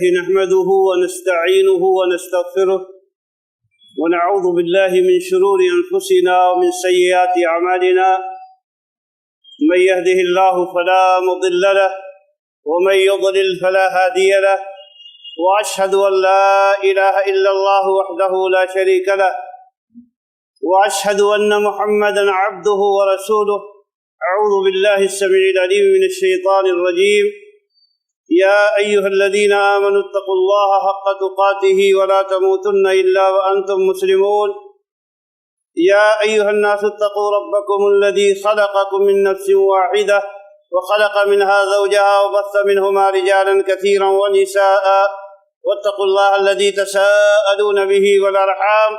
لله نحمده ونستعينه ونستغفره ونعوذ بالله من شرور أنفسنا ومن سيئات أعمالنا من يهده الله فلا مضل له ومن يضلل فلا هادي له وأشهد أن لا إله إلا الله وحده لا شريك له وأشهد أن محمدا عبده ورسوله. أعوذ بالله السميع العليم من الشيطان الرجيم. يا أيها الذين آمنوا اتقوا الله حق تقاته ولا تموتن إلا وأنتم مسلمون. يا أيها الناس اتقوا ربكم الذي خلقكم من نفس واحدة وخلق منها زوجها وبث منهما رجالا كثيرا ونساء واتقوا الله الذي تساءلون به والأرحام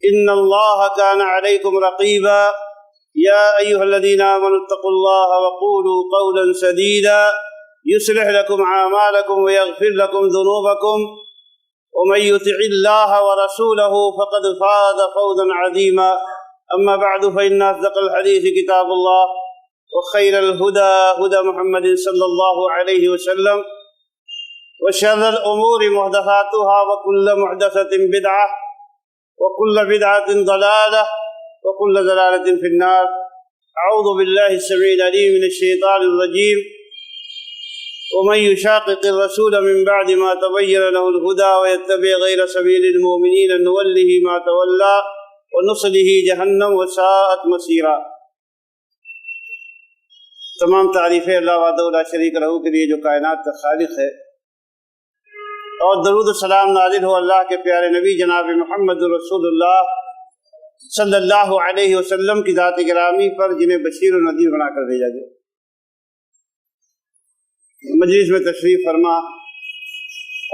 إن الله كان عليكم رقيبا. يا أيها الذين آمنوا اتقوا الله وقولوا قولا سديدا يصلح لكم أعمالكم ويغفر لكم ذنوبكم ومن يطع الله ورسوله فقد فاز فوزا عظيما. أما بعد فإن أصدق الحديث كتاب الله وخير الهدى هدى محمد صلى الله عليه وسلم وشر الأمور محدثاتها وكل محدثة بدعة وكل بدعة ضلالة وكل ضلالة في النار. أعوذ بالله السميع العليم من الشيطان الرجيم. ومن يشاقق الرسول من بعد ما تبين له الهدى ويتبع غير سبيل المؤمنين نوله ما تولى ونصله جهنم وساءت مصيرا. تمام تعریفیں اللہ وحدہ لا شریک لہ کے لیے جو کائنات کا خالق ہے، اور درود و سلام نازل ہو اللہ کے پیارے نبی جناب محمد رسول اللہ صلی اللہ علیہ وسلم کی ذات گرامی پر جنہیں بشیر و نذیر بنا کر بھیجا گیا. مجلس میں تشریف فرما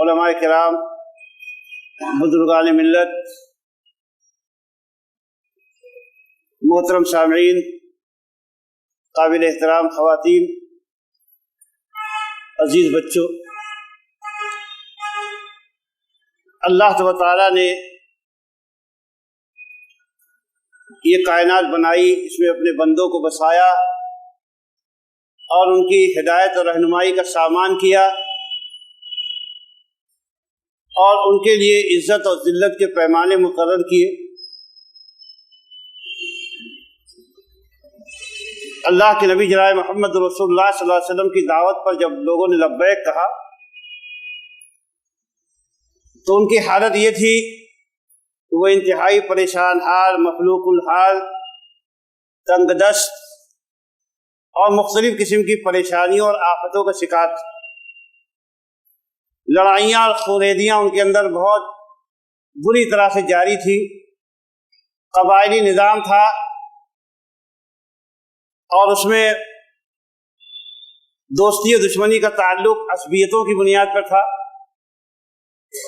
علماء کرام، بزرگان ملت، محترم سامعین، قابل احترام خواتین، عزیز بچوں، اللہ تبارک تعالیٰ نے یہ کائنات بنائی، اس میں اپنے بندوں کو بسایا اور ان کی ہدایت اور رہنمائی کا سامان کیا، اور ان کے لیے عزت اور ذلت کے پیمانے مقرر کیے. اللہ کے نبی جناب محمد رسول اللہ صلی اللہ علیہ وسلم کی دعوت پر جب لوگوں نے لبیک کہا تو ان کی حالت یہ تھی کہ وہ انتہائی پریشان حال، مخلوق الحال، تنگ دست اور مختلف قسم کی پریشانیوں اور آفتوں کا شکار تھے. لڑائیاں اور خوریدیاں ان کے اندر بہت بری طرح سے جاری تھی. قبائلی نظام تھا اور اس میں دوستی و دشمنی کا تعلق عصبیتوں کی بنیاد پر تھا.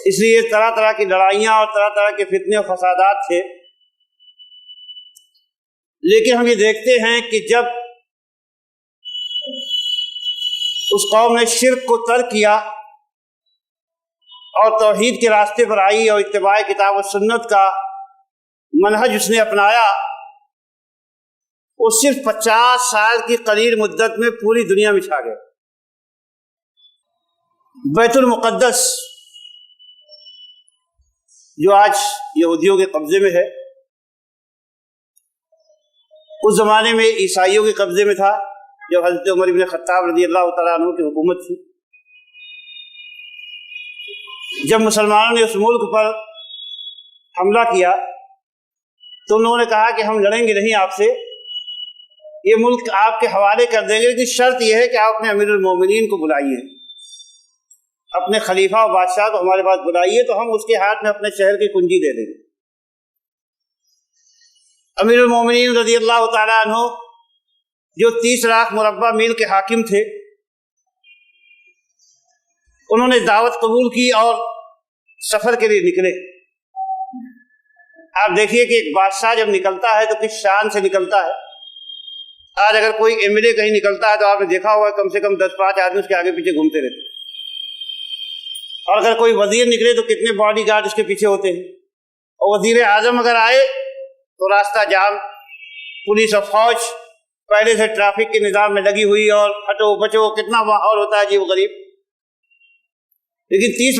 اس لیے طرح طرح کی لڑائیاں اور طرح طرح کے فتنے و فسادات تھے. لیکن ہم یہ دیکھتے ہیں کہ جب اس قوم نے شرک کو ترک کیا اور توحید کے راستے پر آئی اور اتباع کتاب و سنت کا منہج اس نے اپنایا، وہ صرف 50 سال کی قلیل مدت میں پوری دنیا میں چھا گئے. بیت المقدس جو آج یہودیوں کے قبضے میں ہے، اس زمانے میں عیسائیوں کے قبضے میں تھا جب حضرت عمر بن خطاب رضی اللہ تعالیٰ عنہ کی حکومت تھی. جب مسلمانوں نے اس ملک پر حملہ کیا تو انہوں نے کہا کہ ہم لڑیں گے نہیں آپ سے، یہ ملک آپ کے حوالے کر دیں گے، لیکن شرط یہ ہے کہ آپ اپنے امیر المومنین کو بلائیے، اپنے خلیفہ و بادشاہ کو ہمارے پاس بلائیے تو ہم اس کے ہاتھ میں اپنے شہر کی کنجی دے دیں گے. امیر المومنین رضی اللہ تعالیٰ عنہ جو 30 لاکھ مربع میل کے حاکم تھے، انہوں نے دعوت قبول کی اور سفر کے لیے نکلے. آپ دیکھیے کہ ایک بادشاہ جب نکلتا ہے تو کس شان سے نکلتا ہے. آج اگر کوئی ایم ایل اے کہیں نکلتا ہے تو آپ نے دیکھا ہوا کم سے کم 10-5 آدمی اس کے آگے پیچھے گھومتے رہتے ہیں، اور اگر کوئی وزیر نکلے تو کتنے باڈی گارڈ اس کے پیچھے ہوتے ہیں. اور وزیر اعظم اگر آئے تو راستہ جام، پولیس اور فوج پہلے سے ٹریفک کے نظام میں لگی ہوئی، اور ہٹو بچو کتنا ماحول ہوتا ہے عجیب غریب. لیکن 30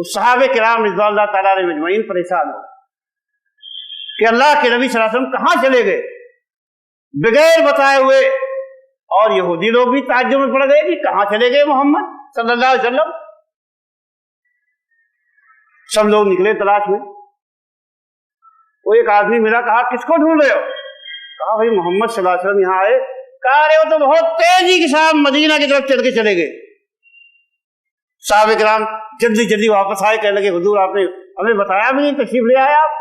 تو صحابہ کرام رضوان اللہ تعالیٰ علیہم اجمعین پریشان ہو کہ اللہ کے نبی صلی اللہ علیہ وسلم کہاں چلے گئے بغیر بتائے ہوئے، اور یہودی لوگ بھی تعجب میں پڑ گئے کہ کہاں چلے گئے محمد صلی اللہ علیہ وسلم۔ سب لوگ نکلے تلاش میں، وہ ایک آدمی ملا، کہا کس کو ڈھونڈ رہے ہو؟ کہا بھائی محمد صلی اللہ علیہ وسلم یہاں آئے۔ کہا رہے ہو تو بہت تیزی کے ساتھ مدینہ کی طرف چل کے چلے گئے۔ صحابہ کرام جلدی جلدی واپس آئے، کہنے لگے حضور آپ نے ہمیں بتایا بھی نہیں، تشریف لے آئے آپ۔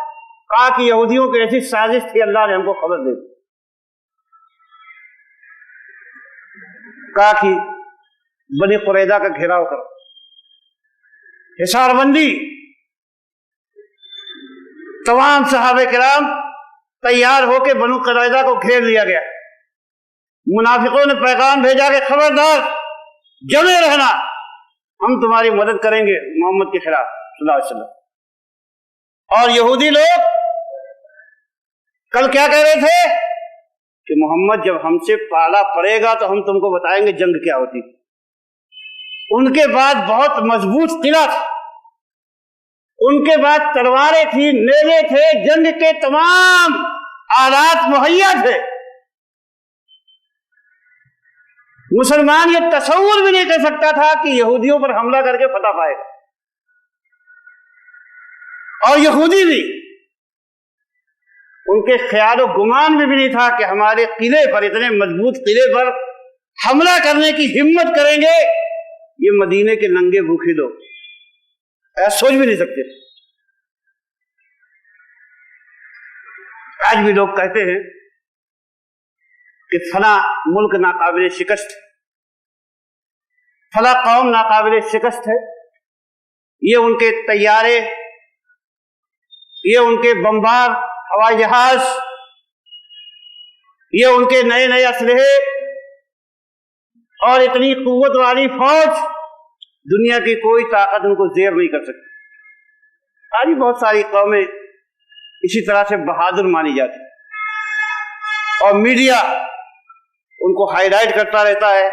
کہا کہ یہودیوں کی ایسی سازش تھی، اللہ نے ہم کو خبر دے دی۔ کہا کہ بنی قریظہ کا گھیراؤ کرو، حصار بندی۔ تمام صحابہ کرام تیار ہو کے بنو قریظہ کو گھیر لیا گیا۔ منافقوں نے پیغام بھیجا کہ خبردار جمے رہنا، ہم تمہاری مدد کریں گے محمد کے خلاف صلی اللہ علیہ وسلم۔ اور یہودی لوگ کل کیا کہہ رہے تھے کہ محمد جب ہم سے پالا پڑے گا تو ہم تم کو بتائیں گے جنگ کیا ہوتی۔ ان کے بعد بہت مضبوط قلعہ تھا، ان کے بعد تلواریں تھیں، نیزے تھے، جنگ کے تمام آلات مہیا تھے۔ مسلمان یہ تصور بھی نہیں کر سکتا تھا کہ یہودیوں پر حملہ کر کے فتح پائے گا، اور یہودی بھی ان کے خیال و گمان میں بھی نہیں تھا کہ ہمارے قلعے پر، اتنے مضبوط قلعے پر حملہ کرنے کی ہمت کریں گے یہ مدینے کے ننگے بھوکے لوگ، ایسا سوچ بھی نہیں سکتے۔ آج بھی لوگ کہتے ہیں کہ فلاں ملک ناقابل شکست، فلاں قوم ناقابل شکست ہے، یہ ان کے طیارے، یہ ان کے بمبار ہوائی جہاز، یہ ان کے نئے نئے اسلحے اور اتنی قوت والی فوج، دنیا کی کوئی طاقت ان کو زیر نہیں کر سکتی۔ آج بہت ساری قومیں اسی طرح سے بہادر مانی جاتی، اور میڈیا ان کو ہائی لائٹ کرتا رہتا ہے،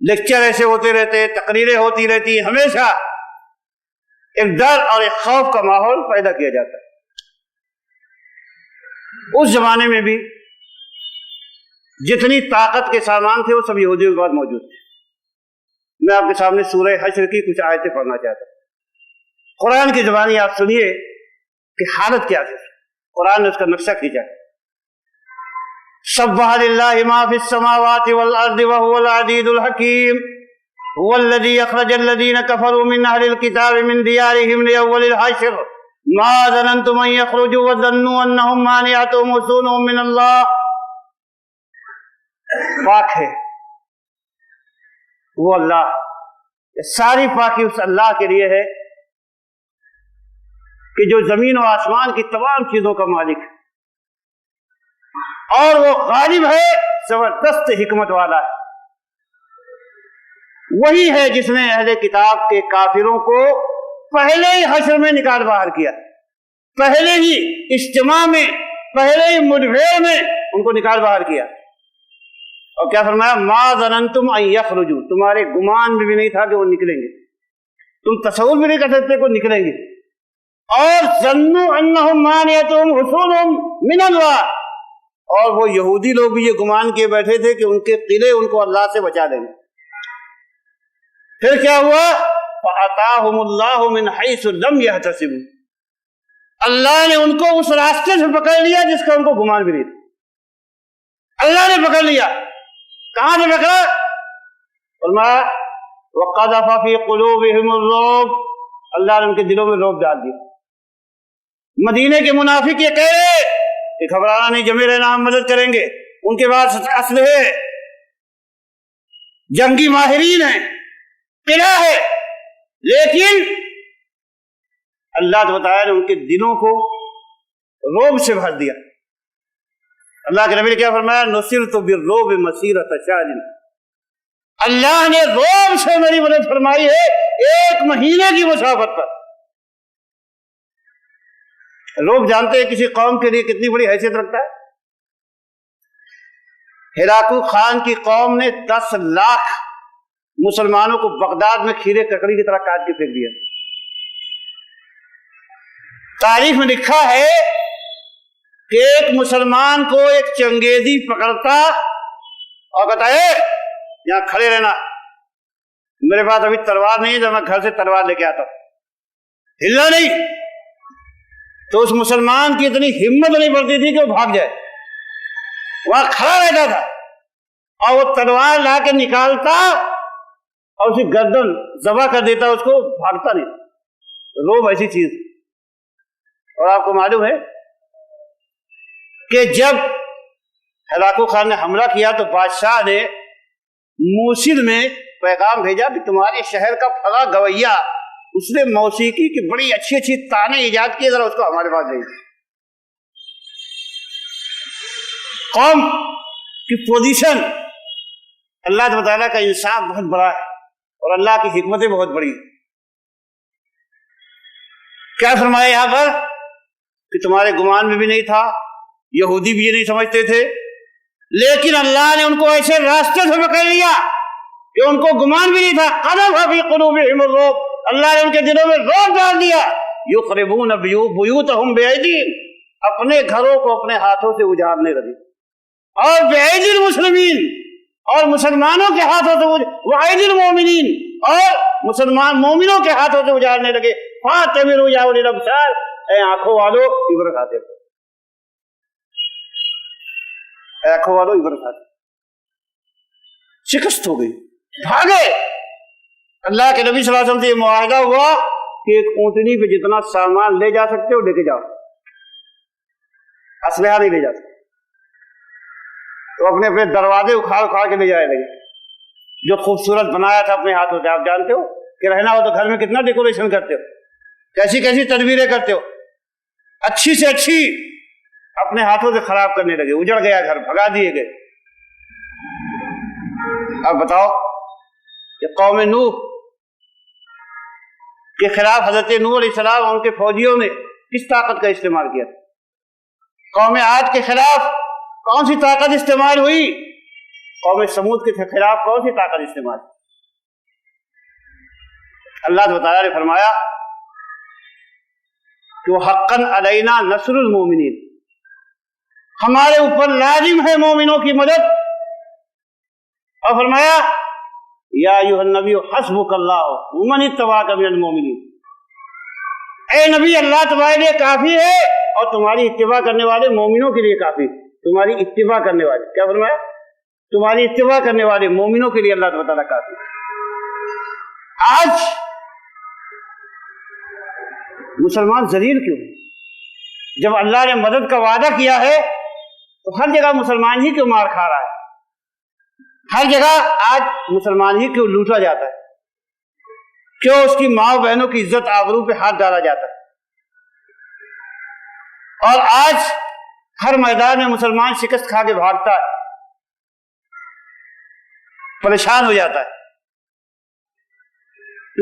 لیکچر ایسے ہوتے رہتے، تقریریں ہوتی رہتی، ہمیشہ ایک ڈر اور ایک خوف کا ماحول پیدا کیا جاتا ہے۔ اس زمانے میں بھی جتنی طاقت کے سامان تھے وہ سب یہودیوں کے پاس موجود تھے۔ میں آپ کے سامنے سورہ حشر کی کچھ آیتیں پڑھنا چاہتا ہوں، قرآن کی زبانی آپ سنیے کہ حالت کیا تھی۔ قرآن نے اس کا نقشہ کھینچا ہے۔ سبح للہ ما فی السماوات والارض وهو العزیز الحکیم هو الذی اخرج الذین کفروا من اہل الکتاب من دیارہم لأول الحشر ما ظننتم ان یخرجوا وظنوا انہم مانعتہم حصونہم من اللہ۔ پاک ہے وہ اللہ، ساری پاکی اس اللہ کے لیے ہے کہ جو زمین و آسمان کی تمام چیزوں کا مالک ہے، اور وہ غالب ہے، زبردست حکمت والا ہے۔ وہی ہے جس نے اہل کتاب کے کافروں کو پہلے ہی حشر میں نکال باہر کیا، پہلے ہی اجتماع میں، پہلے ہی مڈبھیڑ میں ان کو نکال باہر کیا۔ اور کیا فرمایا؟ ما ظننتم ان یخرجوا، تمہارے گمان میں بھی نہیں تھا کہ وہ نکلیں گے، تم تصور بھی نہیں کر سکتے کہ وہ نکلیں گے۔ اور ظنوا انہم مانعتہم حصونہم من اللہ، اور وہ یہودی لوگ بھی یہ گمان کیے بیٹھے تھے کہ ان کے قلعے ان کو اللہ سے بچا دیں گے۔ پھر کیا ہوا؟ فَأَتَاهُمُ اللَّهُ مِنْ حَيْثُ لَمْ يَحْتَسِبُوا، اللہ نے ان کو اس راستے سے پکڑ لیا جس کا ان کو گمان بھی نہیں تھا۔ اللہ نے پکڑ لیا۔ کہاں سے پکڑا؟ فرمایا وَقَذَفَ فِي قُلُوبِهِمُ الرُّعْبَ، اللہ نے ان کے دلوں میں رعب ڈال دیا۔ مدینے کے منافق یہ کہہ رہے کہ گھبرانا نہیں، جمے رہنا، ہم مدد کریں گے، ان کے پاس اسلحے، جنگی ماہرین ہیں، قلعہ ہے، لیکن اللہ نے بتایا نے ان کے دلوں کو رعب سے بھر دیا۔ اللہ کے نبی نے کیا فرمایا؟ نصرت بالرعب مسیرۃ شہر، اللہ نے رعب سے میری مدد فرمائی ہے 1 مہینے کی مسافت پر۔ لوگ جانتے ہیں کسی قوم کے لیے کتنی بڑی حیثیت رکھتا ہے۔ ہراقل خان کی قوم نے 10 لاکھ مسلمانوں کو بغداد میں کھیرے ککڑی کی طرح کاٹ کے پھینک دیا۔ تاریخ میں لکھا ہے کہ ایک مسلمان کو ایک چنگیزی پکڑتا اور بتائے یہاں کھڑے رہنا، میرے پاس ابھی تلوار نہیں ہے، جب میں گھر سے تلوار لے کے آتا ہوں، ہلنا نہیں۔ تو اس مسلمان کی اتنی ہمت نہیں پڑتی تھی کہ وہ بھاگ جائے، وہاں کھڑا رہتا تھا اور وہ تلوار لا کے نکالتا اور اسی گردن ذبح کر دیتا، اس کو بھاگتا نہیں۔ روب ایسی چیز۔ اور آپ کو معلوم ہے کہ جب ہلاکو خان نے حملہ کیا تو بادشاہ نے موصل میں پیغام بھیجا کہ تمہارے شہر کا فلاں گویا اس نے موسیقی کی بڑی اچھی اچھی تانے ایجاد کیے، ذرا اس کو ہمارے پاس بھیجیے۔ قوم کی پوزیشن، اللہ تعالیٰ کا انصاف بہت بڑا ہے اور اللہ کی حکمتیں بہت بڑی ہیں۔ کیا فرمایا یہاں پر کہ تمہارے گمان میں بھی نہیں تھا، یہودی بھی یہ نہیں سمجھتے تھے، لیکن اللہ نے ان کو ایسے راستے سے پکڑ لیا کہ ان کو گمان بھی نہیں تھا۔ قذف فی قلوبہم الرعب، اللہ نے ان کے دلوں میں رعب ڈال دیا۔ یخربون بیوتہم بایدیہم، اپنے گھروں کو اپنے ہاتھوں سے اجاڑنے لگے، اور بایدی المسلمین، اور مسلمانوں کے ہاتھوں سے وایدی المؤمنین، اور مسلمان مومنوں کے ہاتھوں سے اجاڑنے لگے۔ فاعتبروا یا اولی الابصار، اے آنکھوں والو عبرت حاصل کرو، اے آنکھوں والو عبرت حاصل۔ شکست ہو گئی، بھاگے۔ اللہ کے نبی صلی اللہ علیہ وسلم سے یہ معاہدہ ہوا کہ ایک اونٹنی پہ جتنا سامان لے جا سکتے ہو لے کے جاؤ، اسلحہ نہیں لے جا سکتے۔ تو اپنے اپنے دروازے اکھاڑ اکھاڑ کے لے جائے لگے، جو خوبصورت بنایا تھا اپنے ہاتھوں سے۔ آپ جانتے ہو کہ رہنا ہو تو گھر میں کتنا ڈیکوریشن کرتے ہو، کیسی کیسی تدبیریں کرتے ہو، اچھی سے اچھی اپنے ہاتھوں سے خراب کرنے لگے، اجڑ گیا گھر، بھگا دیے گئے۔ اب بتاؤ کہ قوم نوح کے خلاف حضرت نوح علیہ السلام اور ان کے فوجیوں نے کس طاقت کا استعمال کیا؟ قوم عاد کے خلاف کون سی طاقت استعمال ہوئی؟ قوم سمود کے خلاف کون سی طاقت استعمال؟ اللہ تعالیٰ نے فرمایا کہ وہ حقاً علینا نصر المومنین، ہمارے اوپر لازم ہے مومنوں کی مدد۔ اور فرمایا یا ایھا النبی حسبک اللہ ومن اتبعک من المؤمنین، اے نبی اللہ تمہارے لیے کافی ہے اور تمہاری اتباع کرنے والے مومنوں کے لیے کافی ہے۔ تمہاری اتباع کرنے والے، کیا فرمایا؟ تمہاری اتباع کرنے والے مومنوں کے لیے اللہ تعالیٰ کافی ہے۔ آج مسلمان ذلیل کیوں ہے؟ جب اللہ نے مدد کا وعدہ کیا ہے تو ہر جگہ مسلمان ہی کیوں مار کھا رہا ہے؟ ہر جگہ آج مسلمان ہی کیوں لوٹا جاتا ہے؟ کیوں اس کی ماں بہنوں کی عزت آبرو پہ ہاتھ ڈالا جاتا ہے؟ اور آج ہر میدان میں مسلمان شکست کھا کے بھاگتا ہے، پریشان ہو جاتا ہے،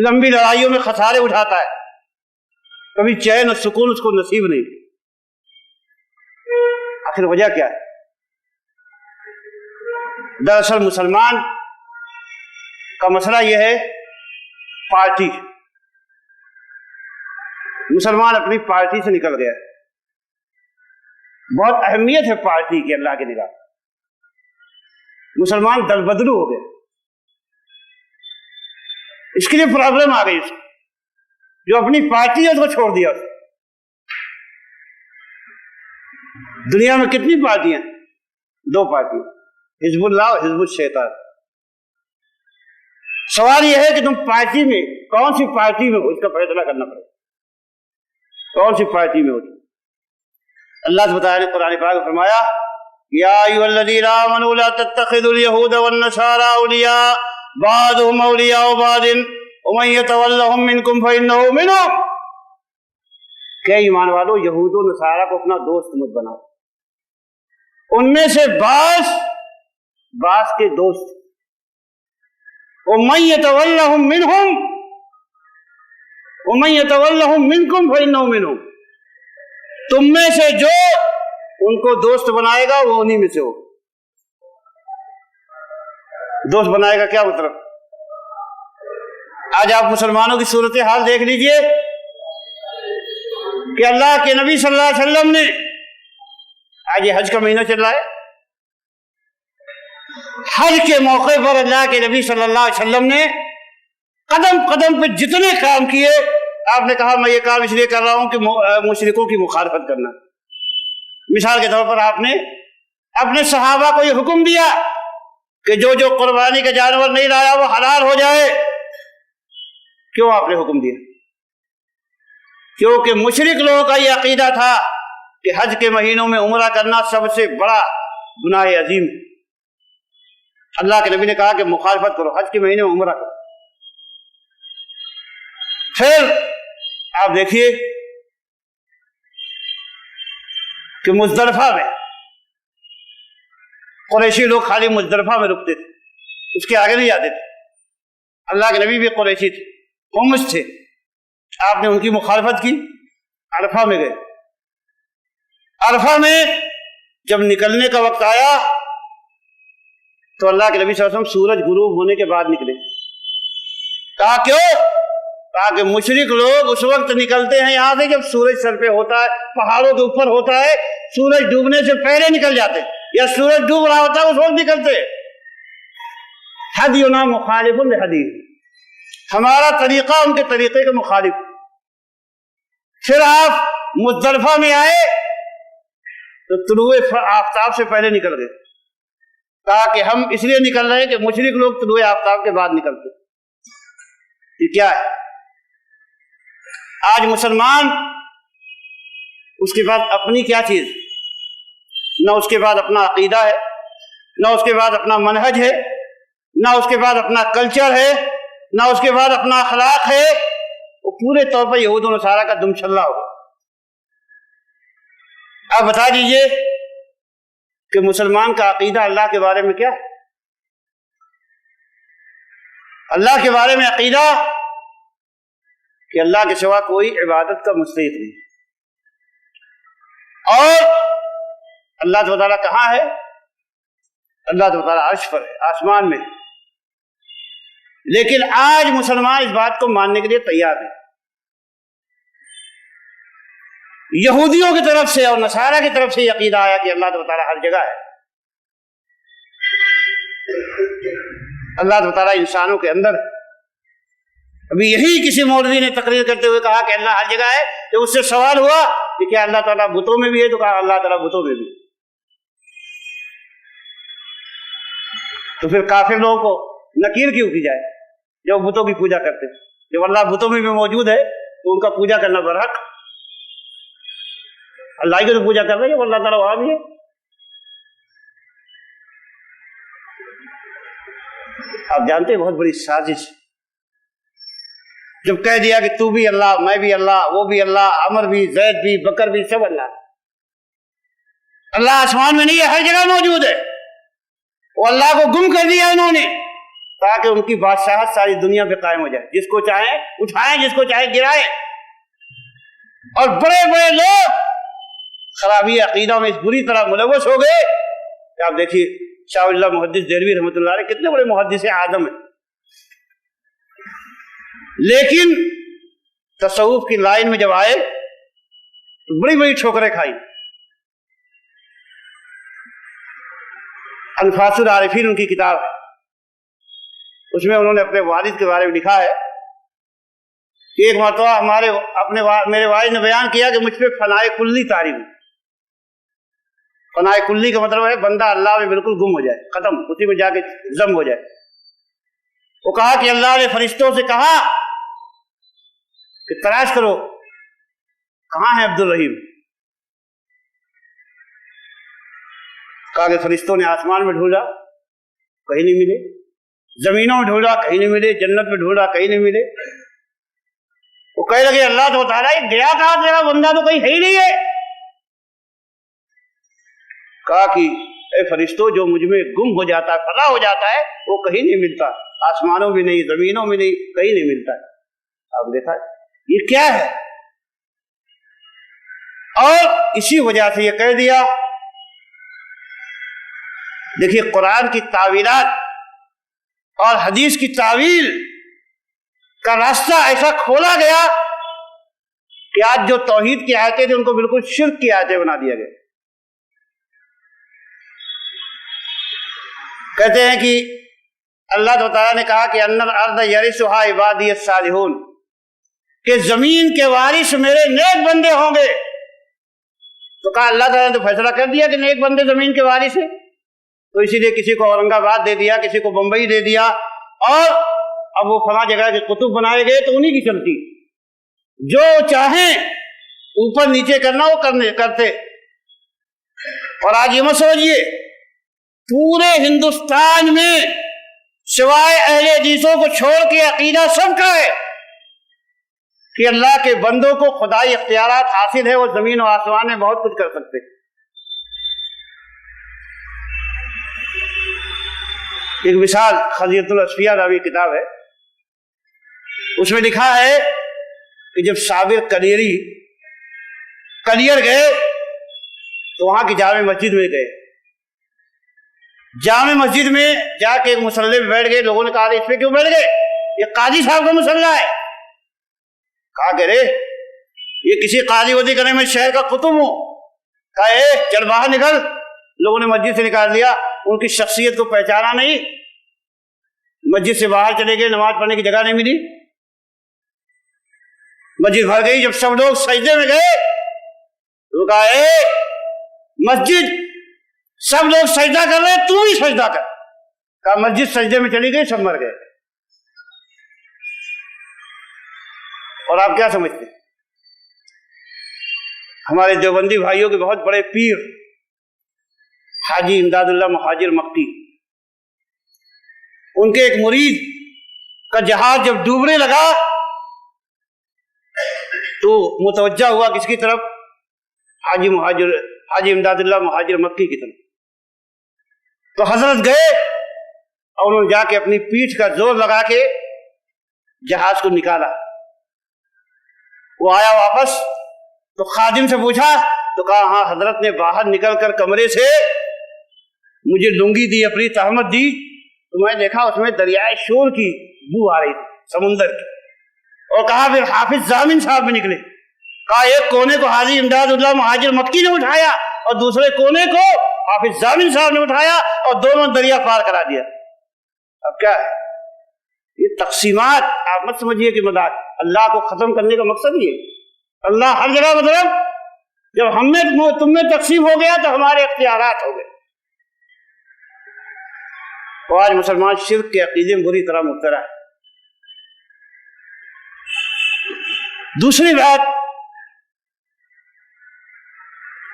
لمبی لڑائیوں میں خسارے اٹھاتا ہے، کبھی چین اور سکون اس کو نصیب نہیں۔ آخر وجہ کیا ہے؟ دراصل مسلمان کا مسئلہ یہ ہے پارٹی۔ مسلمان اپنی پارٹی سے نکل گیا ہے۔ بہت اہمیت ہے پارٹی کی اللہ کی نگاہ۔ مسلمان دل بدلو ہو گئے، اس کے لیے پرابلم آ گئی اس کو، جو اپنی پارٹی ہے اس کو چھوڑ دیا۔ دنیا میں کتنی پارٹیاں؟ دو پارٹیاں، حزب اللہ اور حزب الشیطان۔ سوال یہ ہے کہ تم پارٹی میں کون سی پارٹی میں ہو، اس کا فیصلہ کرنا پڑے، کون سی پارٹی میں ہو۔ اللہ تعالیٰ نے قرآن پاک میں فرمایا یا ایھا الذین آمنوا لا تتخذوا اليہود والنصارى اولیاء بعضهم اولیاء بعض ومن یتولہم منکم فانہ منہم۔ کہ ایمان والو یہود و نصارہ کو اپنا دوست مت بناؤ، ان میں سے بعض کے دوست، ومن یتولہم منہم ومن یتولہم منکم فانہ منہم، تم میں سے جو ان کو دوست بنائے گا وہ انہی میں سے ہو۔ دوست بنائے گا کیا مطلب؟ آج آپ مسلمانوں کی صورتحال دیکھ لیجئے، کہ اللہ کے نبی صلی اللہ علیہ وسلم نے، آج یہ حج کا مہینہ چل رہا ہے، حج کے موقع پر اللہ کے نبی صلی اللہ علیہ وسلم نے قدم قدم پہ جتنے کام کیے، آپ نے کہا میں یہ کام اس لیے کر رہا ہوں کہ مشرکوں کی مخالفت کرنا۔ مثال کے طور پر آپ نے اپنے صحابہ کو یہ حکم دیا کہ جو جو قربانی کا جانور نہیں لایا وہ حلال ہو جائے۔ کیوں آپ نے حکم دیا؟ کیونکہ مشرک لوگوں کا یہ عقیدہ تھا کہ حج کے مہینوں میں عمرہ کرنا سب سے بڑا گناہ عظیم ہے۔ اللہ کے نبی نے کہا کہ مخالفت کرو، حج کے مہینے میں عمرہ کرو۔ پھر آپ دیکھیے کہ مزدلفہ میں قریشی لوگ خالی مزدلفہ میں رکتے تھے، اس کے آگے نہیں جاتے تھے۔ اللہ کے نبی بھی قریشی تھے، قومس تھے، آپ نے ان کی مخالفت کی، عرفہ میں گئے۔ عرفہ میں جب نکلنے کا وقت آیا تو اللہ کے نبی صلی اللہ علیہ وسلم سورج غروب ہونے کے بعد نکلے۔ کہا کیوں؟ کہا کہ مشرک لوگ اس وقت نکلتے ہیں یہاں سے جب سورج سر پہ ہوتا ہے، پہاڑوں کے اوپر ہوتا ہے، سورج ڈوبنے سے پہلے نکل جاتے، یا سورج ڈوب رہا ہوتا ہے اس وقت نکلتے۔ ہدینا مخالف لہدی، ہمارا طریقہ ان کے طریقے کے مخالف۔ پھر آپ مزدلفہ میں آئے تو طلوع آفتاب سے پہلے نکل گئے۔ کہا کہ ہم اس لیے نکل رہے ہیں کہ مشرک لوگ طلوع آفتاب کے بعد نکلتے۔ یہ کیا ہے؟ آج مسلمان اس کے بعد اپنی کیا چیز، نہ اس کے بعد اپنا عقیدہ ہے، نہ اس کے بعد اپنا منہج ہے، نہ اس کے بعد اپنا کلچر ہے، نہ اس کے بعد اپنا اخلاق ہے، وہ پورے طور پر یہود و نصارہ کا دم چلہ ہوگا۔ آپ بتا دیجئے کہ مسلمان کا عقیدہ اللہ کے بارے میں کیا ہے؟ اللہ کے بارے میں عقیدہ کہ اللہ کے سوا کوئی عبادت کا مستحق نہیں، اور اللہ تعالیٰ کہاں ہے؟ اللہ تعالیٰ عرش پر ہے، آسمان میں۔ لیکن آج مسلمان اس بات کو ماننے کے لیے تیار ہے۔ یہودیوں کی طرف سے اور نصارہ کی طرف سے یہ عقیدہ آیا کہ اللہ تعالیٰ ہر جگہ ہے۔ اللہ تعالیٰ انسانوں کے اندر ہے۔ ابھی یہی کسی مولوی نے تقریر کرتے ہوئے کہا کہ اللہ ہر جگہ ہے، تو اس سے سوال ہوا کہ کیا اللہ تعالیٰ بتوں میں بھی ہے؟ تو کہا اللہ تعالیٰ بتوں میں بھی۔ تو پھر کافر لوگوں کو نکیر کیوں کی جائے جو بتوں کی پوجا کرتے ہیں؟ جب اللہ بتوں میں بھی موجود ہے تو ان کا پوجا کرنا برحق۔ اللہ کی تو پوجا کر رہے ہیں، اللہ تعالیٰ وہاں بھی ہے۔ آپ جانتے ہیں بہت بڑی سازش، جب کہہ دیا کہ تو بھی اللہ، میں بھی اللہ، وہ بھی اللہ، عمر بھی، زید بھی، بکر بھی، سب اللہ۔ اللہ آسمان میں نہیں ہے، ہر جگہ موجود ہے۔ وہ اللہ کو گم کر دیا انہوں نے تاکہ ان کی بادشاہت ساری دنیا پہ قائم ہو جائے، جس کو چاہیں اٹھائیں، جس کو چاہیں گرائیں۔ اور بڑے بڑے لوگ خرابی عقیدہ میں اس بری طرح ملوث ہو گئے کہ آپ دیکھیے شاہ اللہ محدث دہلوی رحمۃ اللہ علیہ کتنے بڑے محدث اعظم ہیں، لیکن تصوف کی لائن میں جب آئے تو بڑی بڑی ٹھوکریں کھائی۔ انفاس العارفین ان کی کتاب ہے، اس میں انہوں نے اپنے والد کے بارے میں لکھا ہے کہ ایک مرتبہ میرے والد نے بیان کیا کہ مجھ پہ فنائے کلی طاری ہوئی۔ فنائے کلی کا مطلب ہے بندہ اللہ میں بالکل گم ہو جائے، ختم، اسی میں جا کے ضم ہو جائے۔ وہ کہا کہ اللہ نے فرشتوں سے کہا کہ تلاش کرو کہاں ہے عبد الرحیم۔ کہا کہ فرشتوں نے آسمان میں ڈھونڈا، کہیں نہیں ملے، زمینوں میں ڈھونڈا، کہیں نہیں ملے، جنت میں ڈھونڈا، کہیں نہیں ملے۔ وہ کہنے لگے اللہ تو تعالیٰ گیا کہا تیرا بندہ تو کہیں ہے ہی نہیں ہے۔ کہا کہ اے فرشتوں جو مجھ میں گم ہو جاتا ہے، فنا ہو جاتا ہے، وہ کہیں نہیں ملتا، آسمانوں میں نہیں، زمینوں میں نہیں، کہیں نہیں ملتا ہے۔ آپ دیکھا یہ کیا ہے؟ اور اسی وجہ سے یہ کہہ دیا۔ دیکھیے قرآن کی تعویلات اور حدیث کی تعویل کا راستہ ایسا کھولا گیا کہ آج جو توحید کی آیتیں تھیں ان کو بالکل شرک کی آیتیں بنا دیا گیا۔ کہتے ہیں کہ اللہ تعالیٰ نے کہا کہ ان الارض یرثھا عبادی الصالحون، کہ زمین کے وارث میرے نیک بندے ہوں گے۔ تو کہا اللہ تعالیٰ نے تو فیصلہ کر دیا کہ نیک بندے زمین کے وارث ہیں، تو اسی لیے کسی کو اورنگ آباد دے دیا، کسی کو بمبئی دے دیا، اور اب وہ فلاں جگہ کے قطب بنائے گئے تو انہی کی چلتی، جو چاہیں اوپر نیچے کرنا وہ کرتے۔ اور آج یہ مت سمجھیے پورے ہندوستان میں سوائے اہل حدیثوں کو چھوڑ کے عقیدہ سب کا ہے کہ اللہ کے بندوں کو خدائی اختیارات حاصل ہے، وہ زمین و آسمان میں بہت کچھ کر سکتے۔ ایک مثال خزینۃ الاصفیاء نامی کتاب ہے، اس میں لکھا ہے کہ جب صابر کلیر گئے تو وہاں کی جامع مسجد میں گئے، جامع مسجد میں جا کے ایک مصلی میں بیٹھ گئے۔ لوگوں نے کہا اس پہ کیوں بیٹھ گئے، یہ قاضی صاحب کا مصلی ہے۔ کہا کہ رے یہ کسی قاضی وضی کرنے میں شہر کا قطب ہوں۔ کہا چل باہر نکل۔ لوگوں نے مسجد سے نکال لیا، ان کی شخصیت کو پہچانا نہیں، مسجد سے باہر چلے گئے، نماز پڑھنے کی جگہ نہیں ملی، مسجد بھر گئی۔ جب سب لوگ سجدے میں گئے تو کہا مسجد سب لوگ سجدہ کر رہے تو بھی سجدہ کر۔ کہا مسجد سجدے میں چلی گئی، سب مر گئے۔ اور آپ کیا سمجھتے ہیں؟ ہمارے دیوبندی بھائیوں کے بہت بڑے پیر حاجی امداد اللہ مہاجر مکی، ان کے ایک مرید کا جہاز جب ڈوبنے لگا تو متوجہ ہوا کس کی طرف؟ حاجی امداد اللہ مہاجر مکی کی طرف۔ تو حضرت گئے اور انہوں نے جا کے اپنی پیٹھ کا زور لگا کے جہاز کو نکالا۔ وہ آیا واپس تو خادم سے پوچھا تو کہا ہاں حضرت نے باہر نکل کر کمرے سے مجھے لنگی دی، اپنی تہمت دی، تو میں دیکھا اس میں دریائے شور کی بو آ رہی تھی، سمندر کی۔ اور کہا پھر حافظ ضامن صاحب بھی نکلے۔ کہا ایک کونے کو حاجی امداد اللہ مہاجر مکی نے اٹھایا اور دوسرے کونے کو حافظ ضامن صاحب نے اٹھایا اور دونوں دریا پار کرا دیا۔ اب کیا ہے یہ تقسیمات؟ آپ مت سمجھیے کہ مذاق، اللہ کو ختم کرنے کا مقصد ہی ہے۔ اللہ ہر جگہ، مطلب جب ہم میں تم میں تقسیم ہو گیا تو ہمارے اختیارات ہو گئے۔ تو آج مسلمان شرک کے عقیدے میں بری طرح مبتلا ہے۔ دوسری بات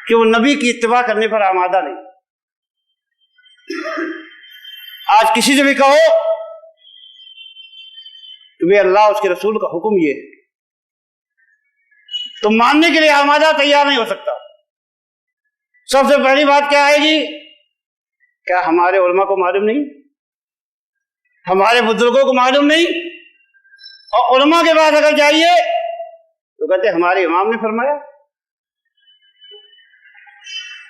کہ وہ نبی کی اتباع کرنے پر آمادہ نہیں۔ آج کسی سے بھی کہو کہ اللہ اس کے رسول کا حکم یہ ہے تو ماننے کے لیے آمادہ تیار نہیں ہو سکتا۔ سب سے پہلی بات کیا آئے گی؟ کیا ہمارے علماء کو معلوم نہیں؟ ہمارے بزرگوں کو معلوم نہیں؟ اور علماء کے بعد اگر جائیے تو کہتے ہمارے امام نے فرمایا۔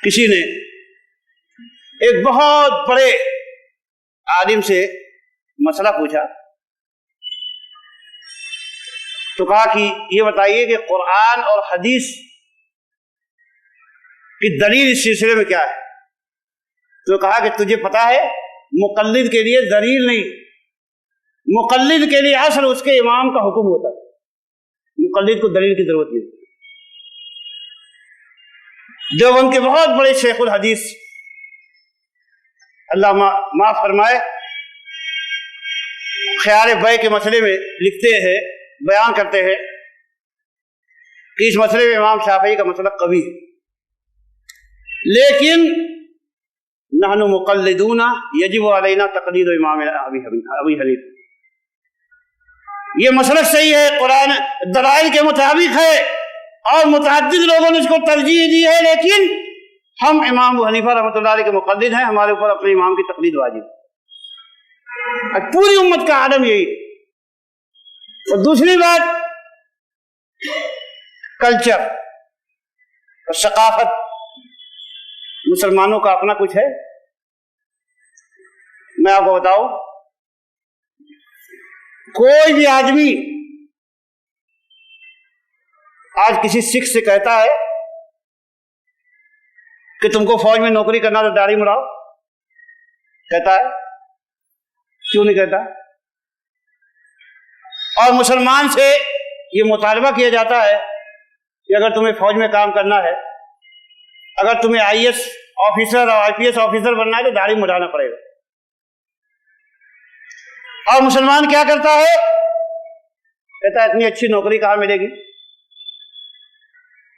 کسی نے ایک بہت بڑے عالم سے مسئلہ پوچھا تو کہا کہ یہ بتائیے کہ قرآن اور حدیث کی دلیل اس سلسلے میں کیا ہے؟ تو کہا کہ تجھے پتا ہے مقلد کے لیے دلیل نہیں، مقلد کے لیے اصل اس کے امام کا حکم ہوتا ہے، مقلد کو دلیل کی ضرورت نہیں۔ دیوبند کے بہت بڑے شیخ الحدیث اللہ معاف فرمائے خیار بیع کے مسئلے میں لکھتے ہیں، بیان کرتے ہیں کہ اس مسئلے میں امام شافعی کا مسئلہ قوی ہے، لیکن نحن مقلدون یجب علینا تقلید امام ابی حنیفہ۔ یہ مسئلہ صحیح ہے، قرآن دلائل کے مطابق ہے اور متعدد لوگوں نے اس کو ترجیح دی ہے، لیکن ہم امام ابو حنیفہ رحمۃ اللہ علیہ کے مقلد ہیں، ہمارے اوپر اپنے امام کی تقلید واجب ہے۔ پوری امت کا عالم یہی ہے۔ اور دوسری بات کلچر اور ثقافت، مسلمانوں کا اپنا کچھ ہے۔ میں آپ کو بتاؤں، کوئی بھی آدمی آج کسی سکھ سے کہتا ہے کہ تم کو فوج میں نوکری کرنا تو داڑھی مڑاؤ، کہتا ہے؟ کیوں نہیں کہتا؟ اور مسلمان سے یہ مطالبہ کیا جاتا ہے کہ اگر تمہیں فوج میں کام کرنا ہے، اگر تمہیں IAS آفیسر اور IPS آفیسر بننا ہے تو داڑھی مڑانا پڑے گا۔ اور مسلمان کیا کرتا ہے؟ کہتا ہے اتنی اچھی نوکری کہاں ملے گی،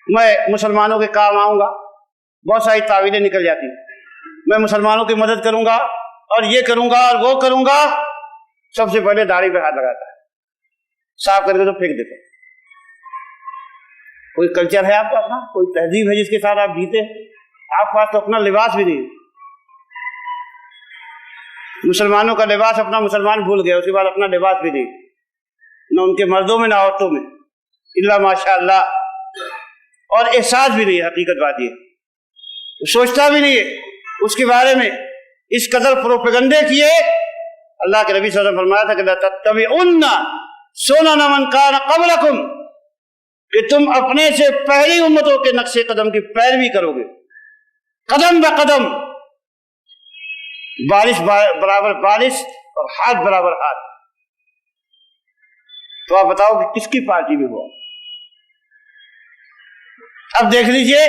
میں مسلمانوں کے کام آؤں گا، بہت ساری تعویلیں نکل جاتی ہیں، میں مسلمانوں کی مدد کروں گا اور یہ کروں گا اور وہ کروں گا۔ سب سے پہلے داڑھی پہ ہاتھ لگاتا ہے، صاف کر کے تو پھینک دیتے۔ کوئی کلچر ہے آپ کا اپنا، کوئی تہذیب ہے جس کے ساتھ آپ جیتے ہیں؟ آپ کے پاس تو اپنا لباس بھی نہیں۔ مسلمانوں کا لباس اپنا مسلمان بھول گیا، اس کے بعد اپنا لباس بھی نہیں، نہ ان کے مردوں میں نہ عورتوں میں، الا ماشاء اللہ۔ اور احساس بھی نہیں ہے، حقیقت بات یہ سوچتا بھی نہیں ہے اس کے بارے میں۔ اس قدر پروپیگنڈے کیے۔ اللہ کے نبی صلی اللہ علیہ وسلم فرمایا تھا کہ لَتَتَّبِعُنَّ سُنَنَ مَنْ كَانَ قَبْلَكُمْ، کہ تم اپنے سے پہلی امتوں کے نقش قدم کی پیروی کرو گے، قدم بہ قدم، بارش برابر بارش اور ہاتھ برابر ہاتھ۔ تو آپ بتاؤ کہ کس کی پارٹی میں ہوا؟ اب دیکھ لیجئے،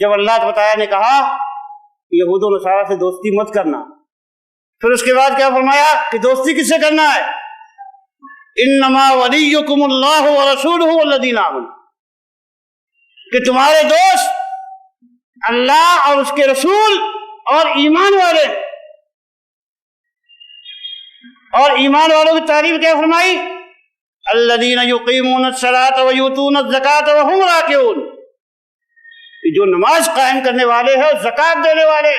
جب اللہ تعالیٰ نے کہا یہود و نصارہ سے دوستی مت کرنا، پھر اس کے بعد کیا فرمایا کہ دوستی کس سے کرنا ہے؟ انما ولیکم اللہ ورسولہ والذین آمنوا، کہ تمہارے دوست اللہ اور اس کے رسول اور ایمان والے۔ اور ایمان والوں کی تعریف کیا فرمائی؟ الذین یقیمون الصلاۃ ویؤتون الزکاۃ وہم راکعون، جو نماز قائم کرنے والے ہیں، زکات دینے والے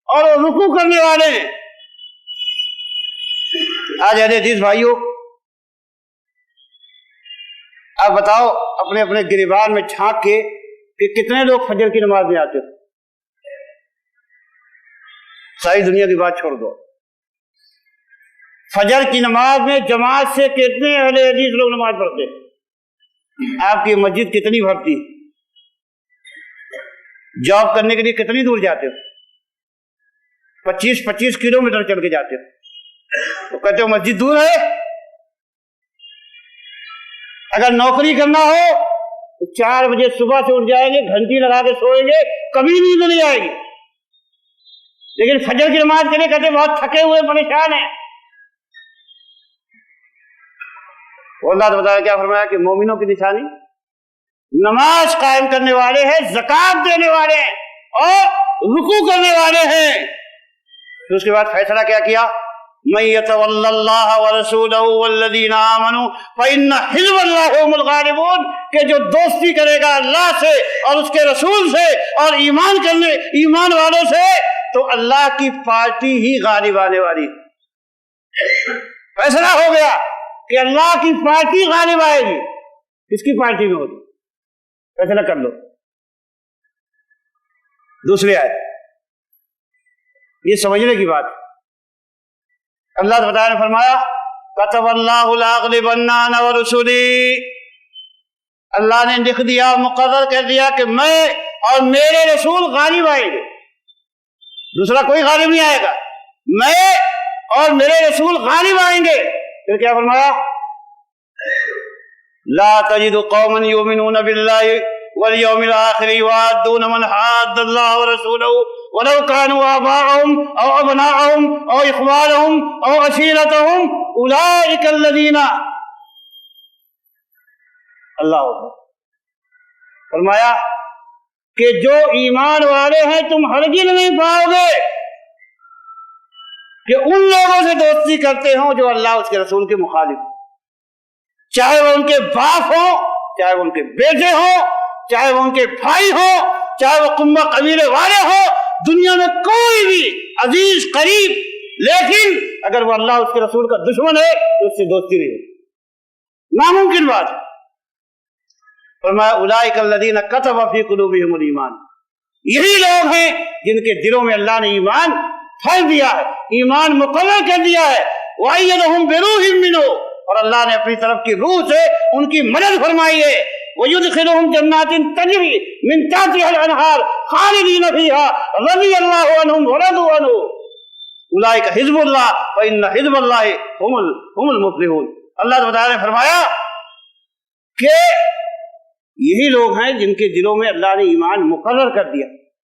اور رکوع کرنے والے ہیں۔ آج اہل حدیث بھائیوں، آپ بتاؤ اپنے اپنے گریبان میں جھانک کے کہ کتنے لوگ فجر کی نماز میں آتے ہیں؟ ساری دنیا کی بات چھوڑ دو، فجر کی نماز میں جماعت سے کتنے اہل حدیث لوگ نماز پڑھتے ہیں؟ آپ کی مسجد کتنی بھرتی؟ جاب کرنے کے لیے کتنی دور جاتے ہو؟ 25 کلومیٹر چل کے جاتے ہو، تو کہتے ہو مسجد دور ہے۔ اگر نوکری کرنا ہو تو 4 بجے صبح سے اٹھ جائیں گے، گھنٹی لگا کے سوئیں گے، کبھی نیند نہیں آئے گی، لیکن فجر کی نماز کے لیے کہتے بہت تھکے ہوئے پریشان ہیں۔ اللہ تعالیٰ کیا فرمایا کہ مومنوں کی نشانی نماز قائم کرنے والے ہیں، زکات دینے والے ہیں اور رکوع کرنے والے ہیں۔ پھر اس کے بعد فیصلہ کیا کیا؟ مَن يَتَوَلَّ اللَّهَ وَرَسُولَهُ وَالَّذِينَ آمَنُوا فَإِنَّ حِزْبَ اللَّهِ هُمُ الْغَالِبُونَ، کہ جو دوستی کرے گا اللہ سے اور اس کے رسول سے اور ایمان والوں سے، تو اللہ کی پارٹی ہی غالب آنے والی۔ فیصلہ ہو گیا کہ اللہ کی پارٹی غالب آئے گی۔ کس کی پارٹی میں ہوگی؟ فیصلہ کر لو۔ دوسری آیت، یہ سمجھنے کی بات۔ اللہ تعالیٰ نے فرمایا كَتَبَ اللَّهُ لَأَغْلِبَنَّ أَنَا وَرُسُلِي، اللہ نے لکھ دیا، مقرر کر دیا کہ میں اور میرے رسول غالب آئیں گے، دوسرا کوئی غالب نہیں آئے گا، میں اور میرے رسول غالب آئیں گے۔ پھر کیا فرمایا؟ لا تجد قوما يؤمنون بالله واليوم الآخر يوادون من حاد الله ورسوله ولو كانوا آباءهم أو أبناءهم أو إخوانهم أو عشيرتهم أولئك الذين، اللہ فرمایا کہ جو ایمان والے ہیں تم ہرگز نہیں پاؤ گے کہ ان لوگوں سے دوستی کرتے ہوں جو اللہ اس کے رسول کے مخالف، چاہے وہ ان کے باپ ہوں، چاہے وہ ان کے بیٹے ہوں، چاہے وہ ان کے بھائی ہوں، چاہے وہ کنبہ قبیلے والے ہوں، دنیا میں کوئی بھی عزیز قریب، لیکن اگر وہ اللہ اس کے رسول کا دشمن ہے تو اس سے دوستی نہیں ہوگی، ناممکن بات ہے۔ فرمایا اولئک الذین کتب فی قلوبہم الایمان، یہی لوگ ہیں جن کے دلوں میں اللہ نے ایمان پھیل دیا ہے، ایمان مقرر کر دیا ہے۔ وَأَيَّدَهُم بِرُوحٍ مِّنْهُ، اور اللہ نے اپنی طرف کی روح سے ان کی مدد فرمائی ہے۔ وَيُدْخِلُهُمْ جَنَّاتٍ تَجْرِي مِن تَحْتِهَا الْأَنْهَارُ خَالِدِينَ فِيهَا رَضِيَ اللَّهُ عَنْهُمْ وَرَضُوا عَنْهُ اولئک حزب اللہ وَإِنَّ حزب اللہ هم المفلحون۔ اللہ تعالیٰ نے فرمایا کہ یہی لوگ ہیں جن کے دلوں میں اللہ نے ایمان مقرر کر دیا،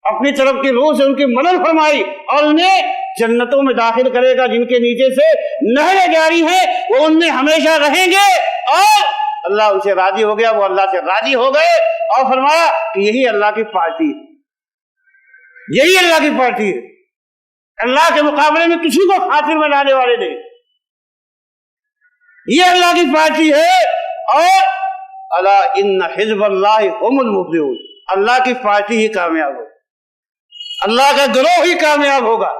اپنی طرف کی روح سے ان کی مدد فرمائی اور انہیں جنتوں میں داخل کرے گا جن کے نیچے سے نہریں جاری ہیں، وہ ان میں ہمیشہ رہیں گے، اور اللہ ان سے راضی ہو گیا، وہ اللہ سے راضی ہو گئے، اور فرمایا کہ یہی اللہ کی پارٹی ہے، یہی اللہ کی پارٹی ہے، اللہ کے مقابلے میں کسی کو خاطر میں لانے والے نہیں، یہ اللہ کی پارٹی ہے۔ اور الا ان حزب اللہ هم المفلحون، اللہ کی پارٹی ہی کامیاب ہو، اللہ کا گروہ ہی کامیاب ہوگا۔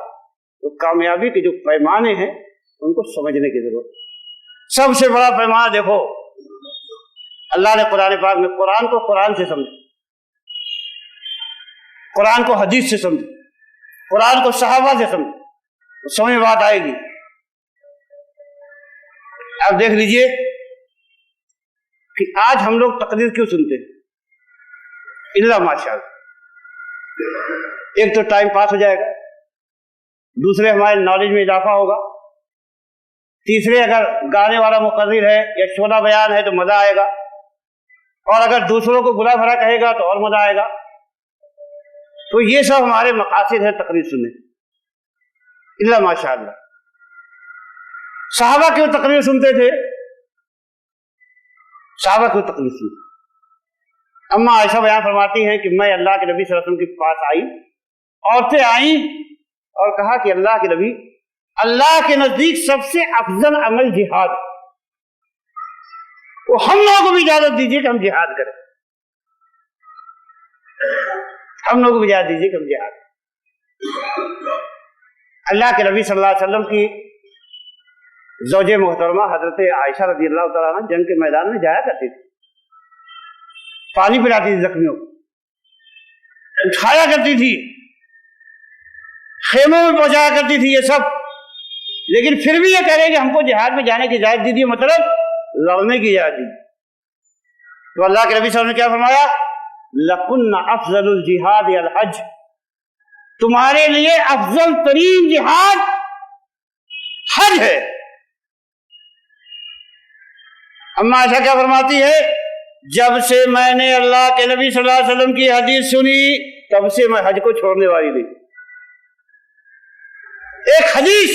تو کامیابی کے جو پیمانے ہیں ان کو سمجھنے کی ضرورت ہے۔ سب سے بڑا پیمانہ دیکھو، اللہ نے قرآن پاک میں قرآن کو قرآن سے سمجھے، قرآن کو حدیث سے سمجھے، قرآن کو صحابہ سے سمجھے، تو سمجھ میں بات آئے گی۔ آپ دیکھ لیجئے کہ آج ہم لوگ تقریر کیوں سنتے ہیں؟ الا ماشاءاللہ، ایک تو ٹائم پاس ہو جائے گا، دوسرے ہمارے نالج میں اضافہ ہوگا، تیسرے اگر گانے والا مقرر ہے یا شعلہ بیان ہے تو مزہ آئے گا، اور اگر دوسروں کو برا بھلا کہے گا تو اور مزہ آئے گا۔ تو یہ سب ہمارے مقاصد ہیں تقریر سننے، الا ماشاءاللہ۔ صحابہ کیوں تقریر سنتے تھے؟ صحابہ کیوں تقریر سنتے؟ اما عائشہ بیان فرماتی ہیں کہ میں اللہ کے نبی صلی اللہ علیہ وسلم کے پاس آئی، عورتیں آئیں اور کہا کہ اللہ کے نبی، اللہ کے نزدیک سب سے افضل عمل جہاد، تو ہم لوگوں کو بھی اجازت دیجیے کہ ہم جہاد کریں، ہم لوگوں کو بھی اجازت دیجیے کہ ہم جہاد کریں۔ اللہ کے نبی صلی اللہ علیہ وسلم کی زوجہ محترمہ حضرت عائشہ رضی اللہ تعالیٰ عنہ جنگ کے میدان میں جایا کرتی تھی، پانی پلاتی تھی زخمیوں کو، اٹھایا کرتی تھی، خیموں میں پہنچایا کرتی تھی، یہ سب، لیکن پھر بھی یہ کہہ رہے کہ ہم کو جہاد میں جانے کی اجازت دی، مطلب لڑنے کی اجازت دی۔ تو اللہ کے نبی صلی اللہ علیہ وسلم نے کیا فرمایا؟ لَكُنَّ أَفْضَلُ الْجِهَادِ الْحَجِّ، تمہارے لیے افضل ترین جہاد حج ہے۔ اما عائشہ کیا فرماتی ہے؟ جب سے میں نے اللہ کے نبی صلی اللہ علیہ وسلم کی حدیث سنی تب سے میں حج کو چھوڑنے والی نہیں۔ ایک حدیث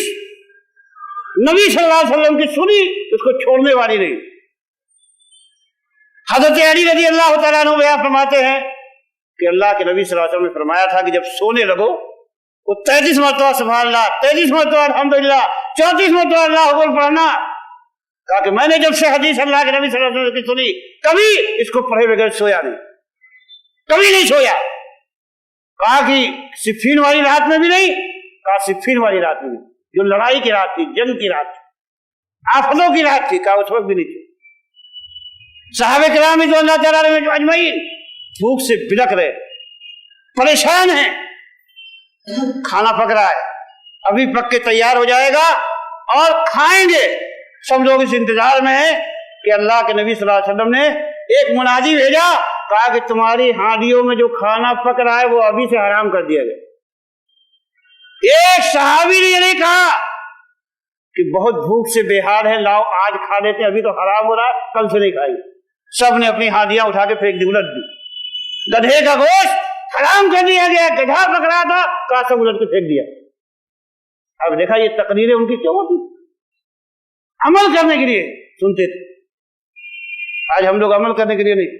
نبی صلی اللہ علیہ وسلم کی سنی اس کو چھوڑنے والی نہیں۔ حضرت علی رضی اللہ تعالیٰ عنہ بیان فرماتے ہیں کہ اللہ کے نبی صلی اللہ علیہ وسلم نے فرمایا تھا کہ جب سونے لگو وہ 33 مرتبہ سبحان اللہ، 33 مرتبہ الحمدللہ، 34 مرتبہ اللہ اکبر پڑھنا، کہا کہ میں نے جب سے حدیث اللہ کے نبی صلی اللہ علیہ وسلم کی سنی کبھی اس کو پڑھے بغیر سویا نہیں، کبھی نہیں سویا۔ کہا کہ صفین والی رات میں بھی نہیں، کہا صفین والی رات میں بھی، جو لڑائی کی رات تھی، جنگ کی رات تھی، آفتوں کی رات تھی، کہا اس وقت بھی نہیں تھی۔ صحابہ کرام جو اللہ تعالیٰ نے اجمعین بھوک سے بلک رہے، پریشان ہیں، کھانا پک رہا ہے، ابھی پک کے تیار ہو جائے گا اور کھائیں گے، سب لوگ اس انتظار میں ہیں کہ اللہ کے نبی صلی اللہ علیہ وسلم نے ایک منادی بھیجا، کہا کہ تمہاری ہانڈیوں میں جو کھانا پک رہا ہے وہ ابھی سے حرام کر دیا گیا۔ ایک صحابی نے یہ نہیں کہا کہ بہت بھوک سے بے حال ہے، لاؤ آج کھا لیتے ہیں، ابھی تو حرام ہو رہا ہے، کل سے نہیں کھائی۔ سب نے اپنی ہانڈیاں اٹھا کے پھینک دی، الٹ دی۔ گدھے کا گوشت حرام کر دیا گیا، گدھا پک رہا تھا، کہا سب الٹ کے پھینک دیا۔ اب دیکھا یہ تقریریں ان کی کیوں ہوتی؟ عمل کرنے کے لیے سنتے تھے۔ آج ہم لوگ عمل کرنے کے لیے نہیں،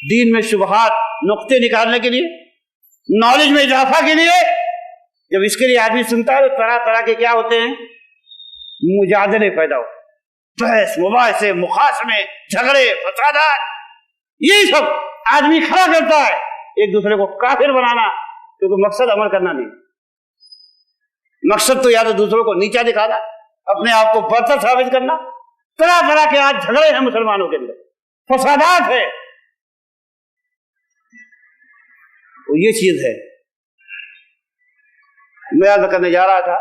دین میں شبہات نقطے نکالنے کے لیے، نالج میں اضافہ کے لیے، جب اس کے لیے آدمی سنتا ہے تو طرح طرح کے کیا ہوتے ہیں، مجادلے پیدا ہوتے، بحث مباحثے، مخاصمے، جھگڑے، فسادات، یہی سب آدمی کھڑا کرتا ہے ایک دوسرے کو کافر بنانا، کیونکہ مقصد عمل کرنا نہیں، مقصد تو یا تو دوسروں کو نیچا دکھانا، اپنے آپ کو برتر ثابت کرنا۔ طرح طرح کے آج جھگڑے ہیں مسلمانوں کے اندر، فسادات ہے، تو یہ چیز ہے۔ میں عرض کرنے جا رہا تھا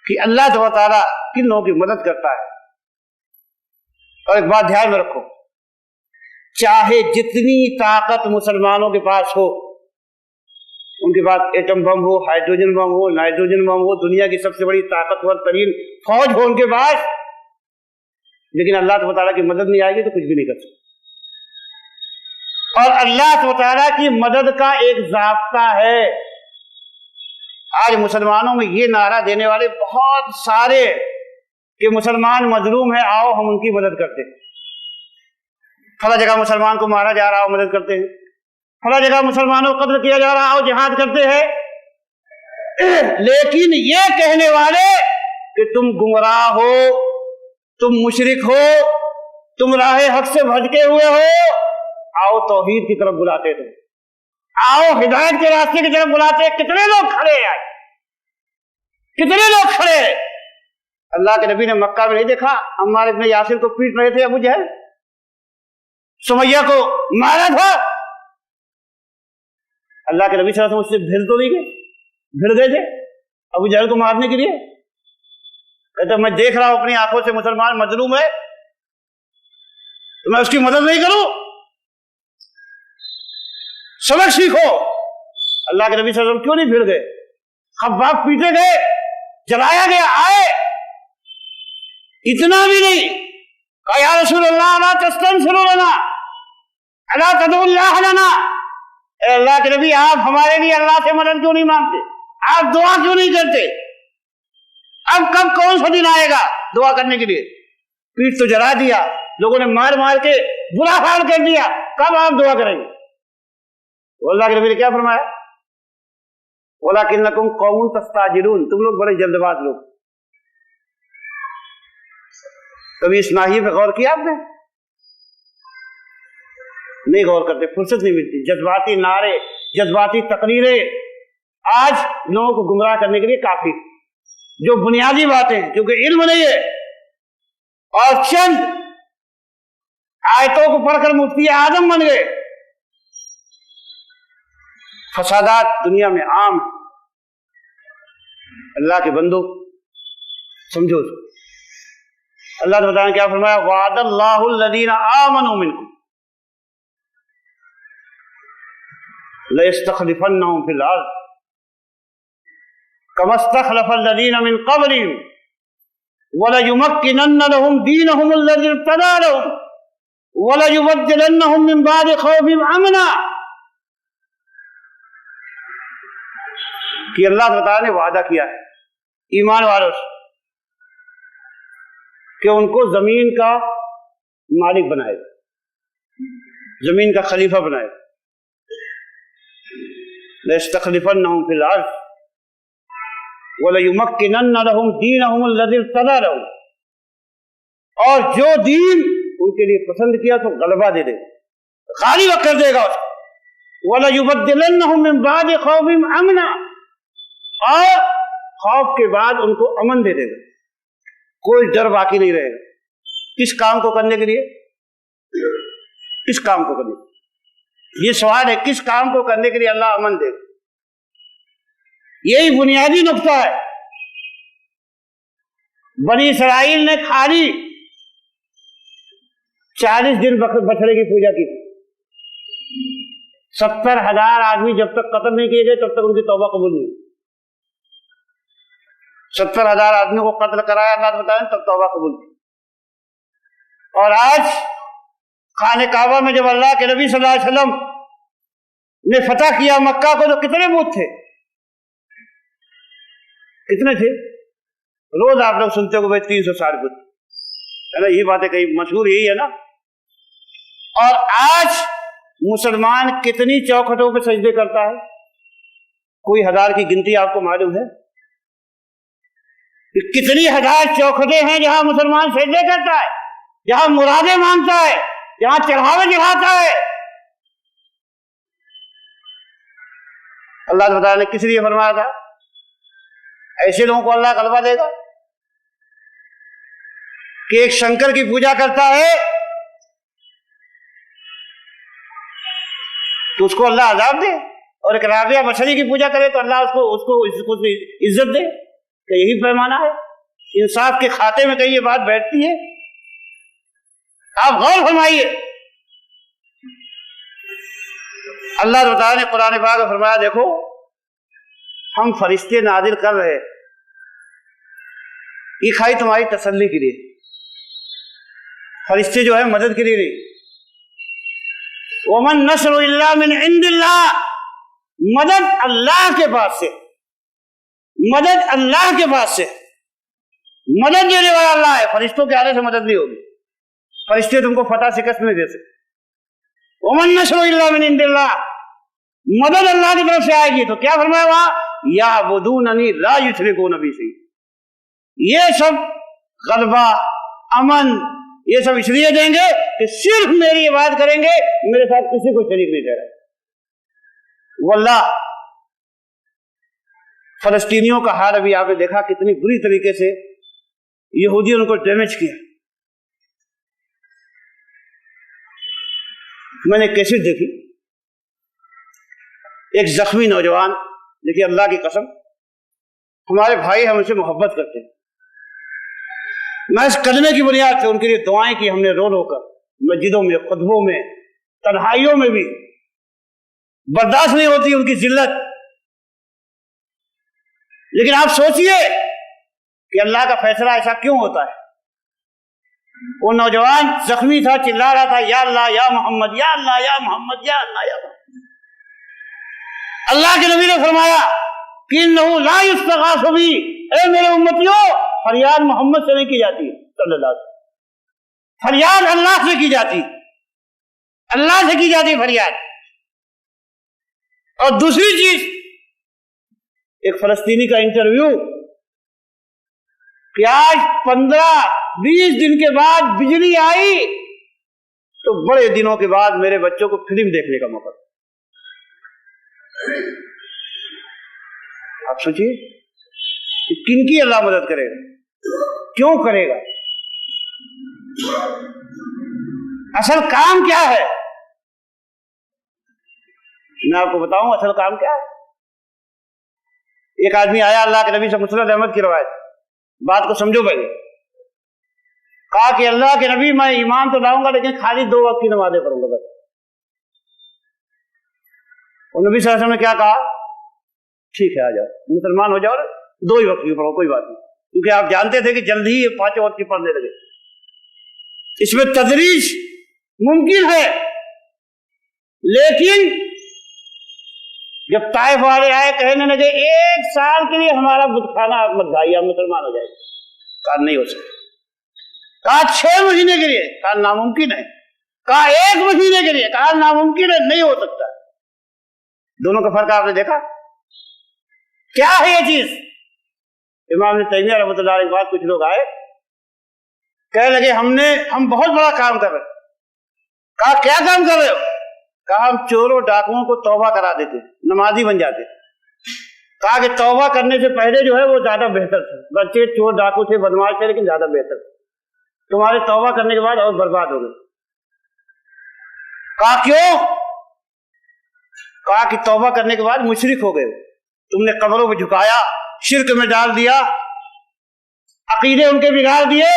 کہ اللہ تعالیٰ کن لوگوں کی مدد کرتا ہے؟ اور ایک بات دھیان میں رکھو، چاہے جتنی طاقت مسلمانوں کے پاس ہو، ان کے پاس ایٹم بم ہو، ہائیڈروجن بم ہو، نائٹروجن بم ہو، دنیا کی سب سے بڑی طاقتور ترین فوج ہو ان کے پاس، لیکن اللہ تبارک و تعالیٰ کی مدد نہیں آئے گی تو کچھ بھی نہیں کر سکتے۔ اور اللہ تبارک و تعالیٰ کی مدد کا ایک ضابطہ ہے۔ آج مسلمانوں میں یہ نعرہ دینے والے بہت سارے کہ مسلمان مظلوم ہے، آؤ ہم ان کی مدد کرتے ہیں، فلاں جگہ مسلمان کو مارا جا رہا ہو مدد کرتے ہیں، فلاں جگہ مسلمانوں کو قتل کیا جا رہا ہو جہاد کرتے ہیں۔ لیکن یہ کہنے والے کہ تم گمراہ ہو، تم مشرک ہو، تم راہ حق سے بھٹکے ہوئے ہو، آؤ توحید کی طرف بلاتے تھے، آؤ ہدایت کے راستے کی طرف بلاتے۔ کتنے لوگ کھڑے ہیں، کتنے لوگ کھڑے ہیں؟ اللہ کے نبی نے مکہ میں نہیں دیکھا عمار ابن یاسر کو پیٹ رہے تھے ابو جہل، سمیہ کو مارا تھا؟ اللہ کے نبی صلی اللہ علیہ وسلم اس سے بھیڑ تو نہیں گئے، بھیڑ گئے تھے ابو جہل کو مارنے کے لیے؟ کہتے میں دیکھ رہا ہوں اپنی آنکھوں سے مسلمان مظلوم ہے تو میں اس کی مدد نہیں کروں؟ سبق سیکھو۔ اللہ کے نبی صلی اللہ علیہ وسلم کیوں نہیں بھیڑ گئے؟ خباب پیٹے گئے، جلایا گیا، آئے، اتنا بھی نہیں کہا یا رسول اللہ لا تستنصروا لنا الا تدعوا اللہ لنا، اے اللہ کے نبی آپ ہمارے لیے اللہ سے مدد کیوں نہیں مانگتے، آپ دعا کیوں نہیں کرتے؟ اب کب کون سا دن آئے گا دعا کرنے کے لیے؟ پیٹ تو جلا دیا، لوگوں نے مار مار کے برا حال کر دیا، کب آپ دعا کریں گے؟ اللہ کے نبی نے کیا فرمایا؟ وَلَكِنَّكُمْ قَوْمٌ تَسْتَعْجِلُونَ، تم لوگ بڑے جلد باز لوگ۔ کبھی اس ناحیے پہ غور کیا آپ نے؟ نہیں غور کرتے، فرصت نہیں ملتی، جذباتی نعرے، جذباتی تقریریں آج لوگوں کو گمراہ کرنے کے لیے کافی، جو بنیادی باتیں ہیں کیونکہ علم نہیں ہے، اور چند آیتوں کو پڑھ کر مفتی اعظم بن گئے۔ فسادات دنیا میں عام۔ اللہ کے بندو سمجھو، اللہ تعالیٰ نے کیا فرمایا؟ وعد اللہ الذین آمنوا منکم لَيَسْتَخْلِفَنَّهُمْ فِي الْأَرْضِ كَمَا اسْتَخْلَفَ الَّذِينَ مِنْ قَبْلِهِمْ وَلَيُمَكِّنَنَّ لَهُمْ دِينَهُمُ الَّذِي ارْتَضَىٰ لَهُمْ وَلَيُبَدِّلَنَّهُمْ مِنْ بَعْدِ خَوْفِهِمْ أَمْنًا۔ کہ اللہ تعالیٰ نے وعدہ کیا ہے ایمان والوں سے کہ ان کو زمین کا مالک بنائے گا، زمین کا خلیفہ بنائے گا۔ لَيَسْتَخْلِفَنَّهُمْ فِي الْأَرْضِ وَلَيُمَكِّنَنَّ لَهُمْ دِينَهُمُ الَّذِي ارْتَضَىٰ لَهُمْ، اور جو دین ان کے لیے پسند کیا تو غلبہ دے دے گا، غالب کر دے گا اس کو۔ وَلَيُبَدِّلَنَّهُمْ مِنْ بَعْدِ خَوْفِهِمْ أَمْنًا، اور خوف کے بعد ان کو امن دے دے گا، کوئی ڈر باقی نہیں رہے گا۔ کس کام کو کرنے کے لیے؟ کس کام کو کرنے کے لیے؟ یہ سوال ہے، کس کام کو کرنے کے لیے اللہ امن دے گا؟ یہی بنیادی نقطہ ہے۔ بنی اسرائیل نے خالی 40 دن بچڑے کی پوجا کی، 70,000 آدمی جب تک قتل نہیں کیے گئے تب تک ان کی توبہ قبول نہیں۔ 70,000 آدمیوں کو قتل کرایا اللہ تعالیٰ نے تب توبہ قبول کی۔ اور آج خانہ کعبہ میں جب اللہ کے نبی صلی اللہ علیہ وسلم نے فتح کیا مکہ کو تو کتنے بت تھے؟ کتنے تھے؟ روز آپ لوگ سنتے ہو بھائی 360 بت ہے نا، یہ باتیں کہیں مشہور یہی ہے نا۔ اور آج مسلمان کتنی چوکھٹوں پہ سجدے کرتا ہے؟ کوئی 1000 کی گنتی آپ کو معلوم ہے؟ کتنی 1000 چوکھٹیں ہیں جہاں مسلمان سجدے کرتا ہے، جہاں مرادیں مانگتا ہے، جہاں چڑھاوے چڑھاتا ہے۔ اللہ تعالیٰ نے کس لیے فرمایا تھا؟ ایسے لوگوں کو اللہ غلبہ دے گا کہ ایک شنکر کی پوجا کرتا ہے تو اس کو اللہ عذاب دے، اور ایک رابعہ بشری کی پوجا کرے تو اللہ اس کو عزت دے۔ کہ یہی پیمانہ ہے؟ انصاف کے کھاتے میں کہیں یہ بات بیٹھتی ہے؟ آپ غور فرمائیے، اللہ تعالیٰ نے قرآن پاک میں فرمایا دیکھو ہم فرشتے نازل کر رہے، یہ کھائی تمہاری تسلی کے لیے، فرشتے جو ہے مدد کے لیے نہیں۔ ومن نصر الا من عند اللہ، مدد اللہ کے پاس سے، مدد اللہ کے پاس سے، مدد دینے والا اللہ ہے، فرشتوں کے آنے سے مدد نہیں ہوگی، فرشتے تم کو فتح شکست نہیں دے سکتے۔ ومن نصر الا من عند اللہ، مدد اللہ کی طرف سے آئے گی، تو کیا فرمایا وہاں یعبدوننی لا یشرکون بی شیئا، یہ سب غلبہ امن یہ سب اس لیے دیں گے کہ صرف میری عبادت کریں گے، میرے ساتھ کسی کو شریک نہیں ٹھہرائے۔ واللہ فلسطینیوں کا حال ابھی آپ نے دیکھا کتنی بری طریقے سے یہودیوں نے ان کو ڈیمیج کیا۔ میں نے کیسٹ دیکھی، ایک زخمی نوجوان، دیکھیے اللہ کی قسم ہمارے بھائی ہم ان سے محبت کرتے ہیں، میں اس کلمے کی بنیاد سے ان کے لیے دعائیں کی ہم نے رو رو کر، مسجدوں میں، خطبوں میں، تنہائیوں میں بھی، برداشت نہیں ہوتی ان کی ذلت۔ لیکن آپ سوچئے کہ اللہ کا فیصلہ ایسا کیوں ہوتا ہے؟ وہ نوجوان زخمی تھا، چلا رہا تھا یا اللہ یا محمد، یا اللہ یا محمد، یا اللہ یا محمد۔ اللہ کے نبی نے فرمایا کہ انہ لا یستغاث بی، اے میرے امتیوں فریاد محمد سے نہیں کی جاتی صلی اللہ علیہ وسلم، فریاد اللہ سے کی جاتی، اللہ سے کی جاتی فریاد۔ اور دوسری چیز، ایک فلسطینی کا انٹرویو کہ آج 15-20 دن کے بعد بجلی آئی تو بڑے دنوں کے بعد میرے بچوں کو فلم دیکھنے کا موقع۔ آپ سوچئے کن کی اللہ مدد کرے گا، کیوں کرے گا، اصل کام کیا ہے؟ میں آپ کو بتاؤں اصل کام کیا ہے۔ ایک آدمی آیا اللہ کے نبی سے، مسند احمد کی روایت، بات کو سمجھو پہلے، کہا کہ اللہ کے نبی میں ایمان تو لاؤں گا لیکن خالی 2 وقت کی نمازیں پڑھوں گا بس۔ اور نبی صلی اللہ علیہ وسلم نے کیا کہا؟ ٹھیک ہے آ جاؤ، مسلمان ہو جاؤ، 2 ہی وقت کی پڑھو، کوئی بات نہیں، کیونکہ آپ جانتے تھے کہ جلدی ہی 5 وقت کی پڑھنے لگے۔ اس میں تدریج ممکن ہے، لیکن جب طائف والے آئے کہنے لگے 1 سال کے لیے ہمارا بت خانہ آپ مت بھائی، ہم مسلمان ہو جائیں گے، کہا نہیں ہو سکتا۔ کہا 6 مہینے کے لیے، کہا ناممکن ہے۔ کہا 1 مہینے کے لیے، کہا ناممکن ہے، نہیں ہو سکتا۔ دونوں کا فرق آپ نے دیکھا کیا ہے؟ یہ چیز امام ابن تیمیہ رحمۃ اللہ علیہ کے بعد کچھ لوگ آئے کہنے لگے ہم بہت بڑا کام کر رہے ہیں۔ کہا کیا کام کر رہے ہو؟ کہا ہم چوروں ڈاکوؤں کو توبہ کرا دیتے، نمازی بن جاتے۔ کہا کہ توبہ کرنے سے پہلے جو ہے وہ زیادہ بہتر تھے، بچے چور ڈاکو تھے، بدماش تھے، لیکن زیادہ بہتر تھے، تمہارے توبہ کرنے کے بعد اور برباد ہو گئے۔ کہا کیوں؟ کہا کہ توبہ کرنے کے بعد مشرک ہو گئے، تم نے قبروں پہ جھکایا، شرک میں ڈال دیا، عقیدے ان کے بگاڑ دیے،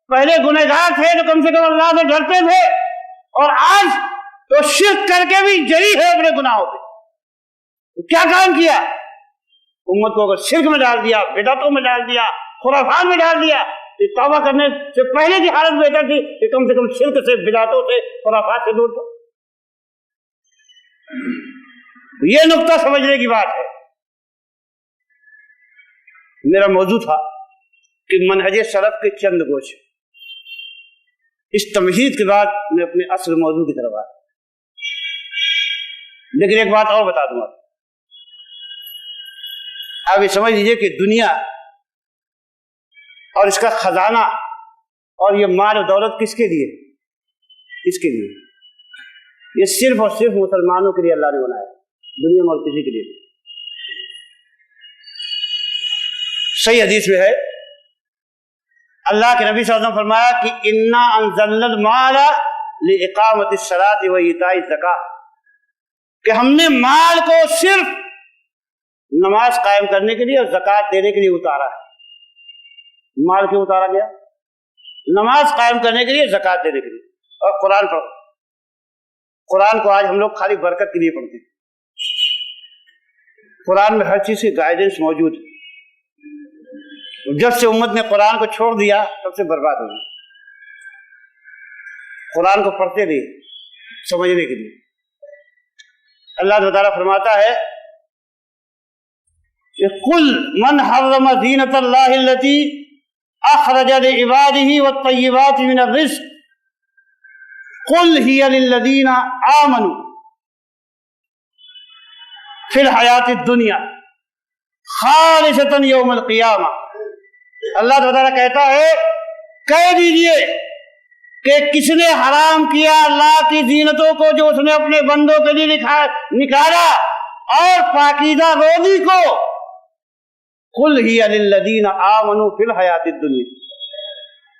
پہلے گنہگار تھے تو کم سے کم اللہ سے ڈرتے تھے، اور آج تو شرک کر کے بھی جری ہے اپنے گناہوں پہ۔ کیا کام کیا؟ امت کو اگر شرک میں ڈال دیا، بدعتوں میں ڈال دیا، خرافات میں ڈال دیا، تو توبہ کرنے سے پہلے کی حالت بہتر تھی کہ کم سے کم شرک سے، بدعتوں سے، خرافات سے دور تھا۔ یہ نقطہ سمجھنے کی بات ہے۔ میرا موضوع تھا کہ منہج سلف کے چند گوشے۔ اس تمہید کے بعد میں اپنے اصل موضوع کی طرف آیا، لیکن ایک بات اور بتا دوں گا، آپ یہ سمجھ لیجئے کہ دنیا اور اس کا خزانہ اور یہ مال و دولت کس کے لیے؟ کس کے لیے؟ یہ صرف اور صرف مسلمانوں کے لیے اللہ نے بنایا، دنیا میں اور کسی کے لیے۔ صحیح حدیث میں ہے، اللہ کے نبی صلی اللہ علیہ وسلم فرمایا کہ انا انزلنا المال لاقامۃ الصلاۃ و ایتاء الزکاۃ، کہ ہم نے مال کو صرف نماز قائم کرنے کے لیے اور زکوٰۃ دینے کے لیے اتارا ہے۔ مال کیوں اتارا گیا؟ نماز قائم کرنے کے لیے، زکوٰۃ دینے کے لیے، اور قرآن پڑھو۔ قرآن کو آج ہم لوگ خالی برکت کے لیے پڑھتے ہیں۔ قرآن میں ہر چیز کی گائیڈنس موجود ہے۔ جب سے امت نے قرآن کو چھوڑ دیا تب سے برباد ہو گئی۔ قرآن کو پڑھتے رہیے سمجھنے کے لیے۔ اللہ تعالیٰ فرماتا ہے کہ قل من حرم زینۃ اللہ التی اخرج لعبادہ والطیبات من الرزق قل ہی للذین آمنوا فی الحیات الدنیا خالصۃ یوم القیامہ۔ اللہ تعالیٰ کہتا ہے کہہ دیجئے کہ کس نے حرام کیا اللہ کی زینتوں کو جو اس نے اپنے بندوں کے لیے نکالا، اور پاکیزہ روزی کو، قل ہی للذین آمنوا فی الحیات الدنیا،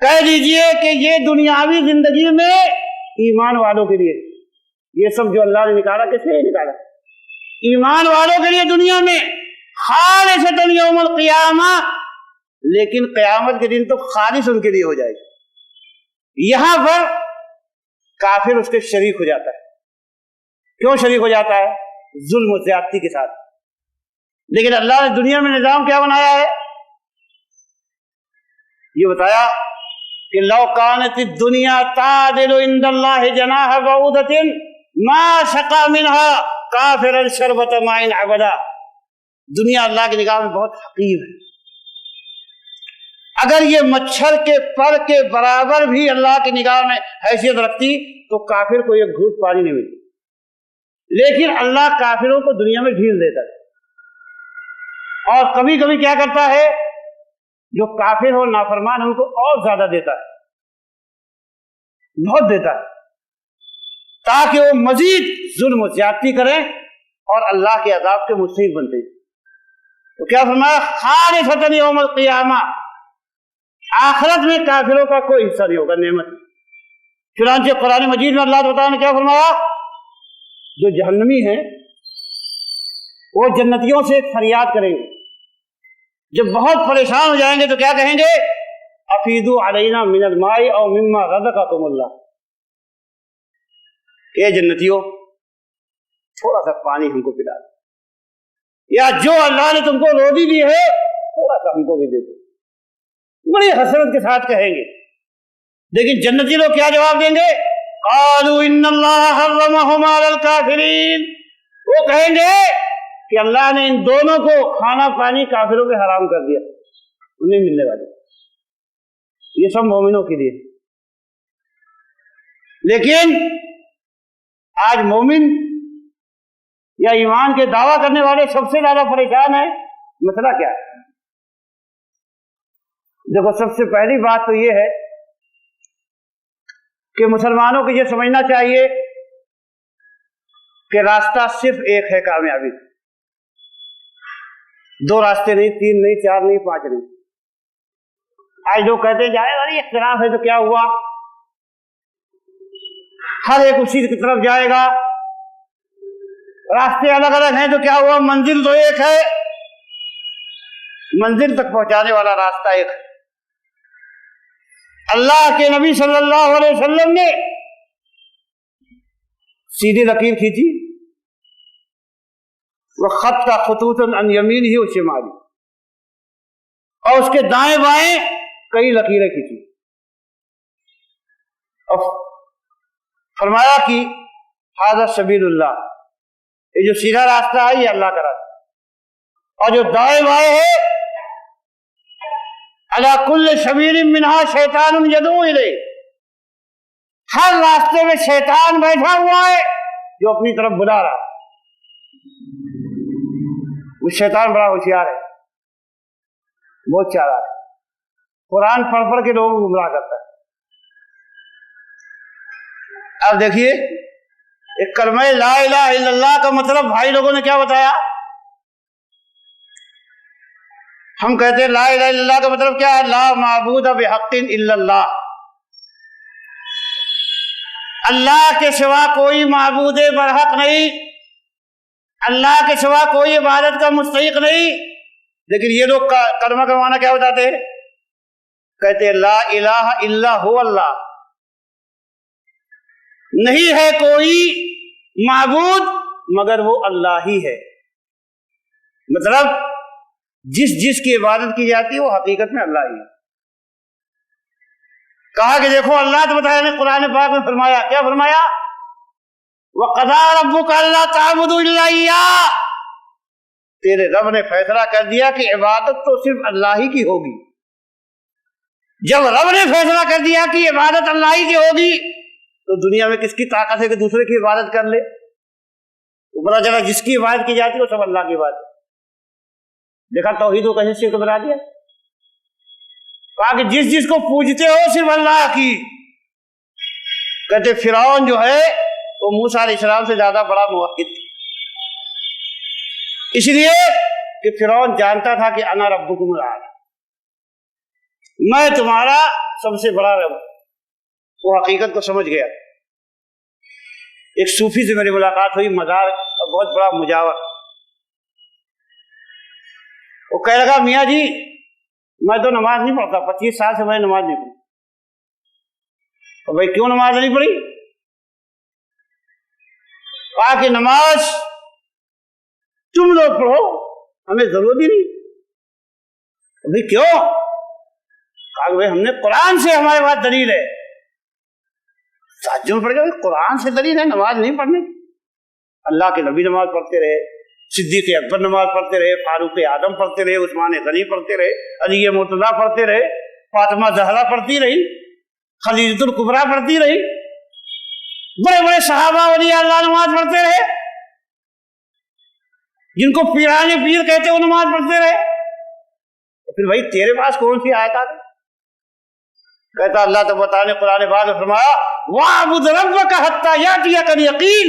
کہہ دیجئے کہ یہ دنیاوی زندگی میں ایمان والوں کے لیے، یہ سب جو اللہ نے نکالا کس لیے نکالا؟ ایمان والوں کے لیے دنیا میں، خالصۃ یوم القیامہ، لیکن قیامت کے دن تو خالص ان کے لیے ہو جائے گی۔ یہاں پر کافر اس کے شریک ہو جاتا ہے۔ کیوں شریک ہو جاتا ہے؟ ظلم و زیادتی کے ساتھ۔ لیکن اللہ نے دنیا میں نظام کیا بنایا ہے؟ یہ بتایا کہ لو کانت الدنیا تعدل عند اللہ جناح بعوضۃ ما سقى منها کافرا شربۃ ماء ابدا۔ دنیا اللہ کی نگاہ میں بہت حقیر ہے۔ اگر یہ مچھر کے پر کے برابر بھی اللہ کی نگاہ میں حیثیت رکھتی تو کافر کو ایک گھونٹ پانی نہیں ملتی۔ لیکن اللہ کافروں کو دنیا میں ڈھیل دیتا ہے، اور کبھی کبھی کیا کرتا ہے، جو کافر ہو نافرمان ان کو اور زیادہ دیتا ہے، بہت دیتا ہے، تاکہ وہ مزید ظلم و زیادتی کریں اور اللہ کے عذاب کے مستحق بنتے ہیں۔ تو کیا فرمایا؟ خالصۃ یوم القیامہ، آخرت میں کافروں کا کوئی حصہ نہیں ہوگا نعمت۔ چنانچہ قرآن مجید میں اللہ تعالیٰ نے کیا فرمایا؟ جو جہنمی ہیں وہ جنتیوں سے فریاد کریں گے، جب بہت پریشان ہو جائیں گے تو کیا کہیں گے؟ افیدوا علینا من الماء او مما رزقکم اللہ، اے جنتیوں تھوڑا سا پانی ہم کو پلا دو، یا جو اللہ نے تم کو روزی دی ہے تھوڑا سا ہم کو بھی دے دو۔ بڑی حسرت کے ساتھ کہیں گے۔ لیکن جنتی لوگ کیا جواب دیں گے؟ قالوا ان اللہ حرمہما علی الکافرین، وہ کہیں گے کہ اللہ نے ان دونوں کو کھانا پانی کافروں کے حرام کر دیا، انہیں ملنے والے، یہ سب مومنوں کے لیے۔ لیکن آج مومن یا ایمان کے دعویٰ کرنے والے سب سے زیادہ پریشان ہیں۔ مسئلہ کیا ہے؟ دیکھو، سب سے پہلی بات تو یہ ہے کہ مسلمانوں کو یہ سمجھنا چاہیے کہ راستہ صرف ایک ہے کامیابی، دو راستے نہیں، تین نہیں، چار نہیں، پانچ نہیں۔ آج لوگ کہتے ہیں جائے ارے اختلاف ہے تو کیا ہوا، ہر ایک اسی کی طرف جائے گا، راستے الگ الگ ہیں تو کیا ہوا، منزل تو ایک ہے، منزل تک پہنچانے والا راستہ ایک ہے۔ اللہ کے نبی صلی اللہ علیہ وسلم نے سیدھی لکیر کھینچی، وہ خط کا خطوطاً عن یمینہ و شمالہ، اور اس کے دائیں بائیں کئی لکیریں کھینچی، اور فرمایا کہ ھذا سبیل اللہ، یہ جو سیدھا راستہ ہے یہ اللہ کا راستہ، اور جو دائیں بائیں ہے علی کل سبیل منہا شیطان یدعو الیہ، ہر راستے میں شیطان بیٹھا ہوا ہے جو اپنی طرف بلا رہا ہے۔ وہ شیطان بڑا ہوشیار ہے، بہت چالاک ہے، قرآن پڑھ پڑھ کے لوگوں کو گمراہ کرتا ہے۔ اب دیکھیے، ایک کلمہ لا الہ الا اللہ کا مطلب بھائی لوگوں نے کیا بتایا؟ ہم کہتے ہیں لا الہ الا اللہ کا مطلب کیا ہے؟ لا معبود بحق الا اللہ، اللہ کے سوا کوئی معبود برحق نہیں، اللہ کے سوا کوئی عبادت کا مستحق نہیں۔ لیکن یہ لوگ کلمہ کا معنی کیا بتاتے ہیں؟ کہتے لا الہ الا هو اللہ، نہیں ہے کوئی معبود مگر وہ اللہ ہی ہے۔ مطلب جس کی عبادت کی جاتی ہے وہ حقیقت میں اللہ ہی ہے۔ کہا کہ دیکھو اللہ تو بتایا نے قرآن پاک میں فرمایا، کیا فرمایا؟ وَقَضَىٰ رَبُّكَ أَلَّا تَعْبُدُوا إِلَّا إِيَّاهُ، تیرے رب نے فیصلہ کر دیا کہ عبادت تو صرف اللہ ہی کی ہوگی۔ جب رب نے فیصلہ کر دیا کہ عبادت اللہ ہی کی ہوگی تو دنیا میں کس کی طاقت ہے کہ دوسرے کی عبادت کر لے؟ تو پتا چلا جس کی عبادت کی جاتی ہے وہ سب اللہ کی عبادت۔ دیکھا توحید کو کیسے شرک بنا دیا۔ کہا کہ جس کو پوجتے ہو صرف اللہ کی۔ کہتے فرعون جو ہے وہ موسیٰ علیہ السلام سے زیادہ بڑا موحد تھا، اس لیے کہ فرعون جانتا تھا کہ انا ربکم الاعلی، میں تمہارا سب سے بڑا رب۔ وہ حقیقت کو سمجھ گیا۔ ایک صوفی سے میری ملاقات ہوئی، مزار کا بہت بڑا مجاور۔ وہ کہہ لگا میاں جی میں تو نماز نہیں پڑھتا، 25 سال سے میں نماز نہیں پڑھی۔ تو بھائی کیوں نماز نہیں پڑھی؟ کہا کہ نماز تم لوگ پڑھو، ہمیں ضرورت ہی نہیں۔ بھائی کیوں؟ کہا کہ بھائی ہم نے قرآن سے ہمارے پاس دلیل ہے۔ تعجب پڑ گیا، قرآن سے دلیل ہے نماز نہیں پڑھنے؟ اللہ کے نبی نماز پڑھتے رہے، صدیق اکبر نماز پڑھتے رہے، فاروق اعظم پڑھتے رہے، عثمان غنی پڑھتے رہے، علی مرتضیٰ پڑھتے رہے، فاطمہ زہرا پڑھتی رہی، خدیجہ الکبریٰ پڑھتی رہی، بڑے بڑے صحابہ اولیاء اللہ نماز پڑھتے رہے، جن کو پیران پیر کہتے وہ نماز پڑھتے رہے۔ پھر بھائی تیرے پاس کون سی آیت آ گئی؟ کہتا اللہ تبارک نے قرآن پاک میں فرمایا وَاعْبُدْ رَبَّكَ حَتَّىٰ يَأْتِيَكَ الْيَقِينُ،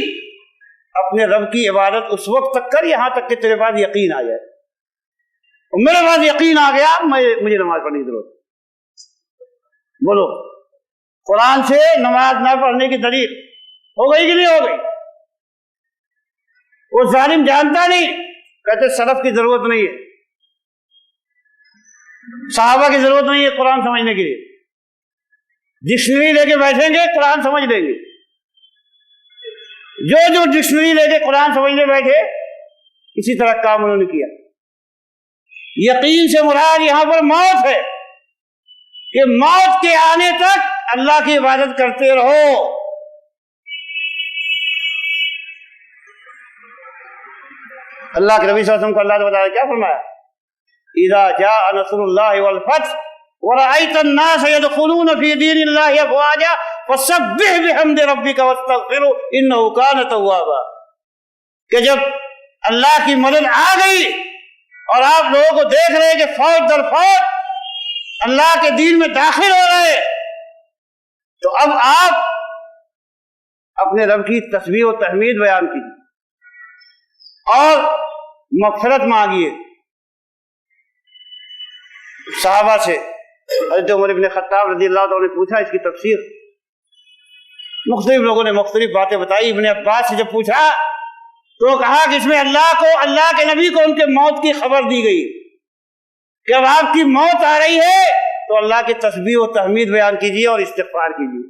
اپنے رب کی عبادت اس وقت تک کر یہاں تک کہ تیرے پاس یقین آ جائے۔ اور میرے پاس یقین آ گیا، مجھے نماز پڑھنے کی ضرورت۔ بولو قرآن سے نماز نہ پڑھنے کی دلیل ہو گئی کہ نہیں ہو گئی؟ وہ ظالم جانتا نہیں، کہتے سلف کی ضرورت نہیں ہے، صحابہ کی ضرورت نہیں ہے قرآن سمجھنے کے لیے، ڈکشنری لے کے بیٹھیں گے قرآن سمجھ لیں گے۔ جو ڈکشنری لے کے قرآن سمجھنے بیٹھے اسی طرح کام انہوں نے کیا۔ یقین سے مراد یہاں پر موت ہے کہ موت کے آنے تک اللہ کی عبادت کرتے رہو۔ اللہ کے نبی صلی اللہ علیہ وسلم کو اللہ نے بتایا، کیا فرمایا؟ اذا جاء نصر اللہ والفتح ورأيت الناس يدخلون في دين الله افواجا فسبح بحمد ربك واستغفره انه كان توابا، کہ جب اللہ کی مدد آ گئی اور آپ لوگوں کو دیکھ رہے کہ فوج در فوج اللہ کے دین میں داخل ہو رہے، تو اب آپ اپنے رب کی تسبیح و تحمید بیان کیجیے اور مغفرت مانگیے۔ صحابہ سے حضرت عمر بن خطاب رضی اللہ عنہ نے پوچھا اس کی تفسیر، مختلف لوگوں نے مختلف باتیں بتائی۔ ابن عباس سے جب پوچھا تو کہا کہ اس میں اللہ کے نبی کو ان کے موت کی خبر دی گئی کہ اب آپ کی موت آ رہی ہے تو اللہ کی تسبیح و تحمید بیان کیجیے اور استغفار کیجیے۔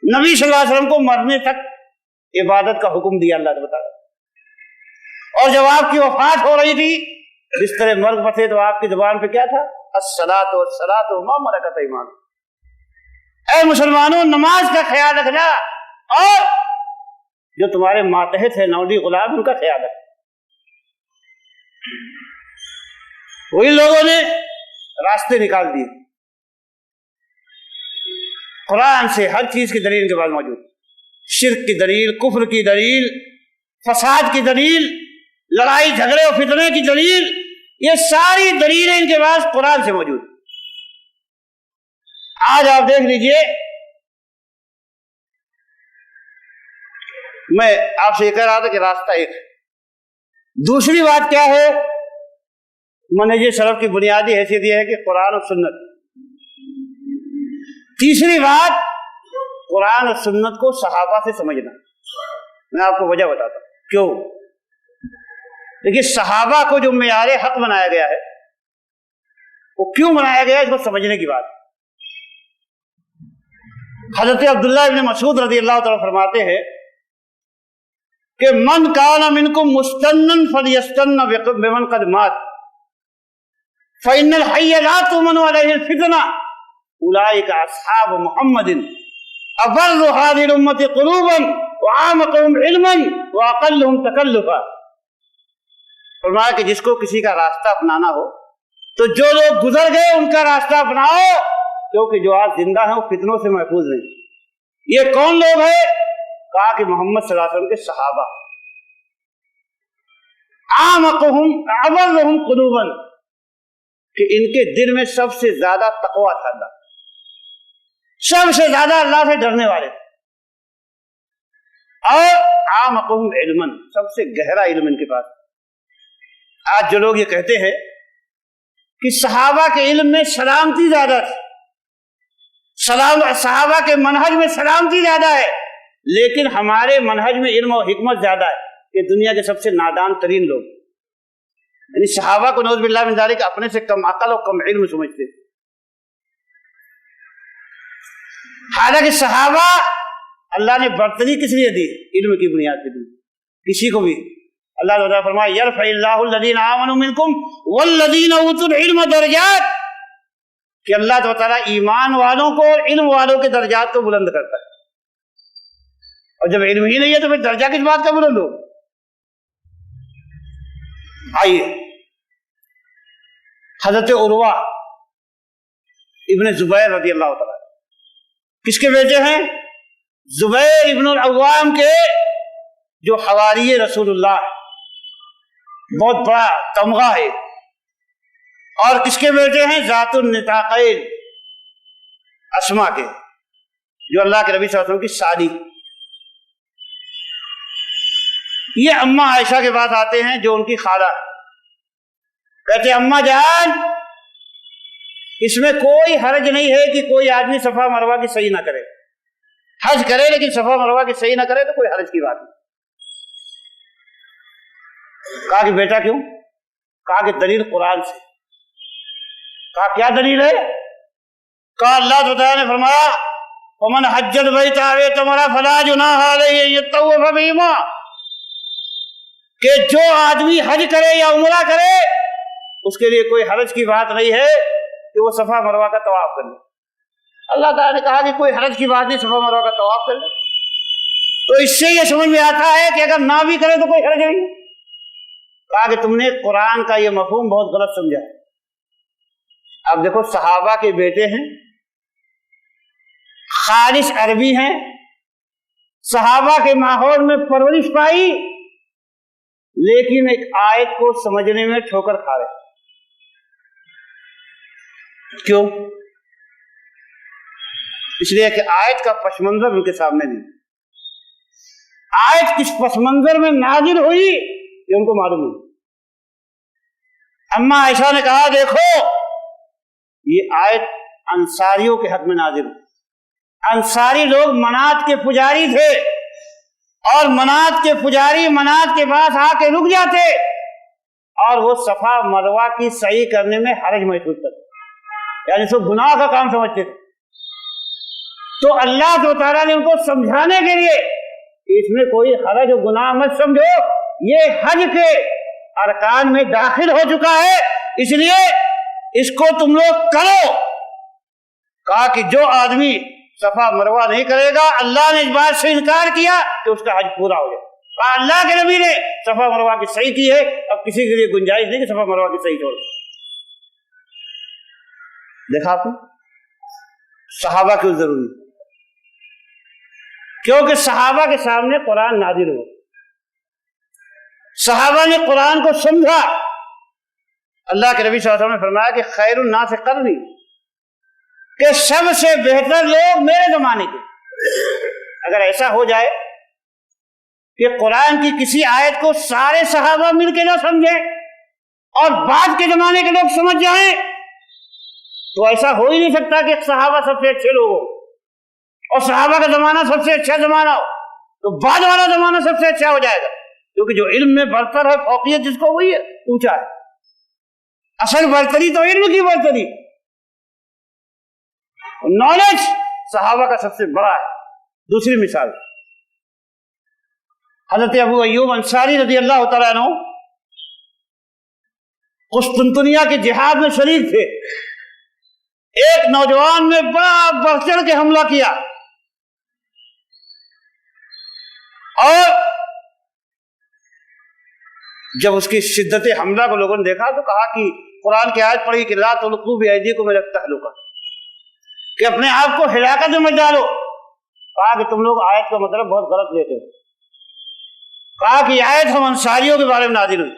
نبی صلی اللہ علیہ وسلم کو مرنے تک عبادت کا حکم دیا اللہ نے بتایا، اور جب آپ کی وفات ہو رہی تھی بستر مرگ پر تھے تو آپ کی زبان پہ کیا تھا؟ الصلاۃ والصلاۃ وما ملکت ایمانکم، اے مسلمانوں نماز کا خیال رکھنا اور جو تمہارے ماتحت ہے نولی غلام ان کا خیال رکھنا۔ وہی لوگوں نے راستے نکال دیے، قرآن سے ہر چیز کی دلیل کے بعد موجود، شرک کی دلیل، کفر کی دلیل، فساد کی دلیل، لڑائی جھگڑے اور فتنے کی دلیل، یہ ساری دلیلیں ان کے پاس قرآن سے موجود۔ آج آپ دیکھ لیجئے، میں آپ سے یہ کہہ رہا تھا کہ راستہ ایک ہے۔ دوسری بات کیا ہے؟ منہج سلف کی بنیادی حیثیت یہ ہے کہ قرآن اور سنت۔ تیسری بات قرآن اور سنت کو صحابہ سے سمجھنا۔ میں آپ کو وجہ بتاتا ہوں کیوں۔ دیکھیے صحابہ کو جو معیار حق بنایا گیا ہے وہ کیوں بنایا گیا اس کو سمجھنے کی بات۔ حضرت عبداللہ ابن مسعود رضی اللہ تعالیٰ فرماتے ہیں کہ من کان منکم مستنن فلیستن بمن قد مات فإن الحی لا تؤمن علیہ الفتنہ اولئک اصحاب محمد ابر هذه الامة قلوبا وعامقهم علما واقلهم تکلفا۔ فرمایا کہ جس کو کسی کا راستہ اپنانا ہو تو جو لوگ گزر گئے ان کا راستہ اپناؤ، کیونکہ جو آج زندہ ہیں وہ فتنوں سے محفوظ نہیں۔ یہ کون لوگ ہیں؟ کہا کہ محمد صلی اللہ علیہ وسلم کے صحابہ۔ اعمقهم ابرهم قلوبا، کہ ان کے دل میں سب سے زیادہ تقویٰ تھا، اللہ سب سے زیادہ اللہ سے ڈرنے والے تھے، اور اعمقهم علما، سب سے گہرا علم ان کے پاس۔ آج جو لوگ یہ کہتے ہیں کہ صحابہ کے علم میں سلامتی زیادہ تھی، صحابہ کے منہج میں سلامتی زیادہ ہے، لیکن ہمارے منہج میں علم و حکمت زیادہ ہے، کہ دنیا کے سب سے نادان ترین لوگ، یعنی صحابہ کو نعوذ باللہ من ذالک اپنے سے کم عقل اور کم علم سمجھتے۔ حالانکہ صحابہ اللہ نے برتری کس لیے دی؟ علم کی بنیاد پہ دی۔ کسی کو بھی اللہ تعالیٰ فرمایا یرفع اللہ الذین آمنوا منکم والذین اوتوا العلم درجات، کہ اللہ تعالیٰ ایمان والوں کو اور علم والوں کے درجات کو بلند کرتا ہے، اور جب علم ہی نہیں ہے تو پھر درجہ کس بات کا بلند ہو؟ آئیے حضرت عروہ ابن زبیر رضی اللہ تعالیٰ کس کے بیٹے ہیں؟ زبیر ابن العوام کے، جو حواری رسول اللہ ہے، بہت بڑا تمغہ ہے۔ اور کس کے بیٹے ہیں؟ ذات النطاقین، اسما کے، جو اللہ کے نبی صلی اللہ علیہ وسلم کی شادی۔ یہ اماں عائشہ کے پاس آتے ہیں جو ان کی خالہ، کہتے ہیں اماں جان اس میں کوئی حرج نہیں ہے کہ کوئی آدمی صفا مروہ کی صحیح نہ کرے، حج کرے لیکن صفا مروہ کی صحیح نہ کرے تو کوئی حرج کی بات نہیں۔ کہا کہ بیٹا کیوں؟ کہا کہ دلیل قرآن سے۔ کہا کیا دلیل ہے؟ کہا اللہ تعالیٰ نے فرمایا وَمَنْ حَجَّ الْبَيْتَ أَوْ اعْتَمَرَ فَلَا جُنَاحَ عَلَيْهِ أَن يَطَّوَّفَ بِهِمَا، کہ جو آدمی حج کرے یا عمرہ کرے اس کے لیے کوئی حرج کی بات نہیں ہے کہ وہ صفا مروہ کا طواف کر لے۔ اللہ تعالیٰ نے کہا کہ کوئی حرج کی بات نہیں، صفا مروہ کا طواف کر لے، تو اس سے یہ سمجھ میں آتا ہے کہ اگر نہ بھی کرے تو کوئی حرج نہیں۔ کہا کہ تم نے قرآن کا یہ مفہوم بہت غلط سمجھا۔ اب دیکھو صحابہ کے بیٹے ہیں، خالص عربی ہیں، صحابہ کے ماحول میں پرورش پائی، لیکن ایک آیت کو سمجھنے میں ٹھوکر کھا رہے۔ کیوں؟ اس لیے کہ آیت کا پس منظر ان کے سامنے نہیں، آیت کس پس منظر میں نازل ہوئی یہ ان کو معلوم نہیں۔ اما عائشہ نے کہا دیکھو یہ آیت انصاریوں کے حق میں نازل ہے، انصاری لوگ منات کے پجاری تھے، اور منات کے پجاری منات کے پاس آ کے رک جاتے اور وہ صفا مروہ کی صحیح کرنے میں حرج محسوس کرتے، یعنی سب گناہ کا کام سمجھتے تھے۔ تو اللہ تعالیٰ نے ان کو سمجھانے کے لیے اس میں کوئی حرج و گناہ مت سمجھو، یہ حج کے ارکان میں داخل ہو چکا ہے، اس لیے اس کو تم لوگ کرو۔ کہا کہ جو آدمی صفا مروہ نہیں کرے گا، اللہ نے اس بات سے انکار کیا کہ اس کا حج پورا ہو جائے۔ کہا اللہ کے نبی نے صفا مروہ کی صحیح کی ہے، اب کسی کے لیے گنجائش نہیں کہ صفا مروہ کی صحیح چھوڑ۔ دیکھا آپ نے صحابہ کیوں ضروری؟ کیونکہ صحابہ کے سامنے قرآن نازل ہوا، صحابہ نے قرآن کو سمجھا۔ اللہ کے نبی صلی اللہ علیہ وسلم نے فرمایا کہ خیر الناس قرنی، کہ سب سے بہتر لوگ میرے زمانے کے۔ اگر ایسا ہو جائے کہ قرآن کی کسی آیت کو سارے صحابہ مل کے نہ سمجھیں اور بعد کے زمانے کے لوگ سمجھ جائیں تو ایسا ہو ہی نہیں سکتا کہ صحابہ سب سے اچھے لوگ ہوں اور صحابہ کا زمانہ سب سے اچھا زمانہ ہو، تو بعد والا زمانہ سب سے اچھا ہو جائے گا، کیونکہ جو علم میں برتر ہے، فوقیت جس کو ہوئی ہے، اونچا ہے۔ اصل برتری تو علم کی برتری، نالج صحابہ کا سب سے بڑا ہے۔ دوسری مثال، حضرت ابو ایوب انصاری رضی اللہ تعالیٰ عنہ قسطنطنیہ کے جہاد میں شریک تھے۔ ایک نوجوان نے بڑا بڑھ چڑھ کے حملہ کیا، اور جب اس کی شدت حملہ کو لوگوں نے دیکھا تو کہا کہ قرآن کی آیت پڑھی کہ لا تلقوا بأیدیکم الی التہلکہ، کہ اپنے آپ کو ہلاکت میں مت ڈالو۔ کہا کہ تم لوگ آیت کا مطلب بہت غلط لیتے ہو۔ کہا کہ آیت ہم انصاریوں کے بارے میں نازل ہوئی،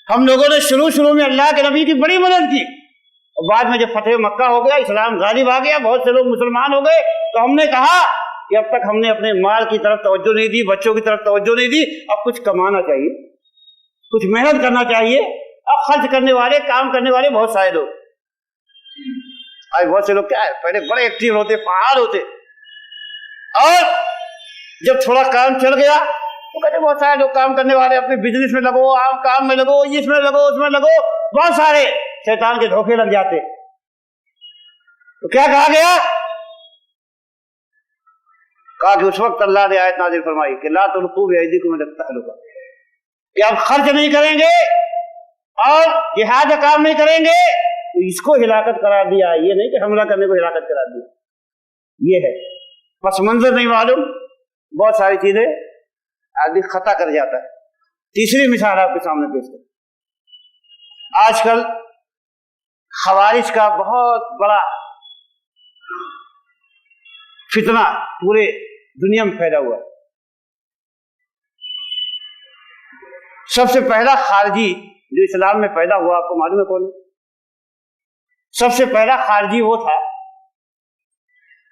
ہم لوگوں نے شروع میں اللہ کے نبی کی بڑی مدد کی، اور بعد میں جب فتح مکہ ہو گیا، اسلام غالب آ گیا، بہت سے لوگ مسلمان ہو گئے، تو ہم نے کہا کہ اب تک ہم نے اپنے مال کی طرف توجہ نہیں دی، بچوں کی طرف توجہ نہیں دی، اب کچھ کمانا چاہیے، کچھ محنت کرنا چاہیے۔ اب خرچ کرنے والے، کام کرنے والے بہت سارے لوگ، آج بہت سے لوگ کیا ہے، پہلے بڑے ایکٹیو ہوتے، فعال ہوتے، اور جب تھوڑا کام چل گیا تو کہتے بہت سارے لوگ کام کرنے والے، اپنے بزنس میں لگو، عام کام میں لگو، اس میں لگو، اس میں لگو، بہت سارے شیطان کے دھوکے لگ جاتے۔ تو کیا کہا گیا؟ کہا کہ اس وقت اللہ نے آیت نازل فرمائی کہ لا تلقوا بأیدیکم الی التہلکہ، کہ آپ خرچ نہیں کریں گے اور جہاد کا کام نہیں کریں گے تو اس کو ہلاکت قرار دیا۔ یہ نہیں کہ حملہ کرنے کو ہلاکت قرار دیا، یہ ہے پس منظر نہیں معلوم، بہت ساری چیزیں آدمی خطا کر جاتا ہے۔ تیسری مثال آپ کے سامنے پیش کریں، آج کل خوارج کا بہت بڑا فتنہ پورے دنیا میں پھیلا ہوا ہے۔ سب سے پہلا خارجی جو اسلام میں پیدا ہوا، آپ کو معلوم ہے کون ہے؟ سب سے پہلا خارجی وہ تھا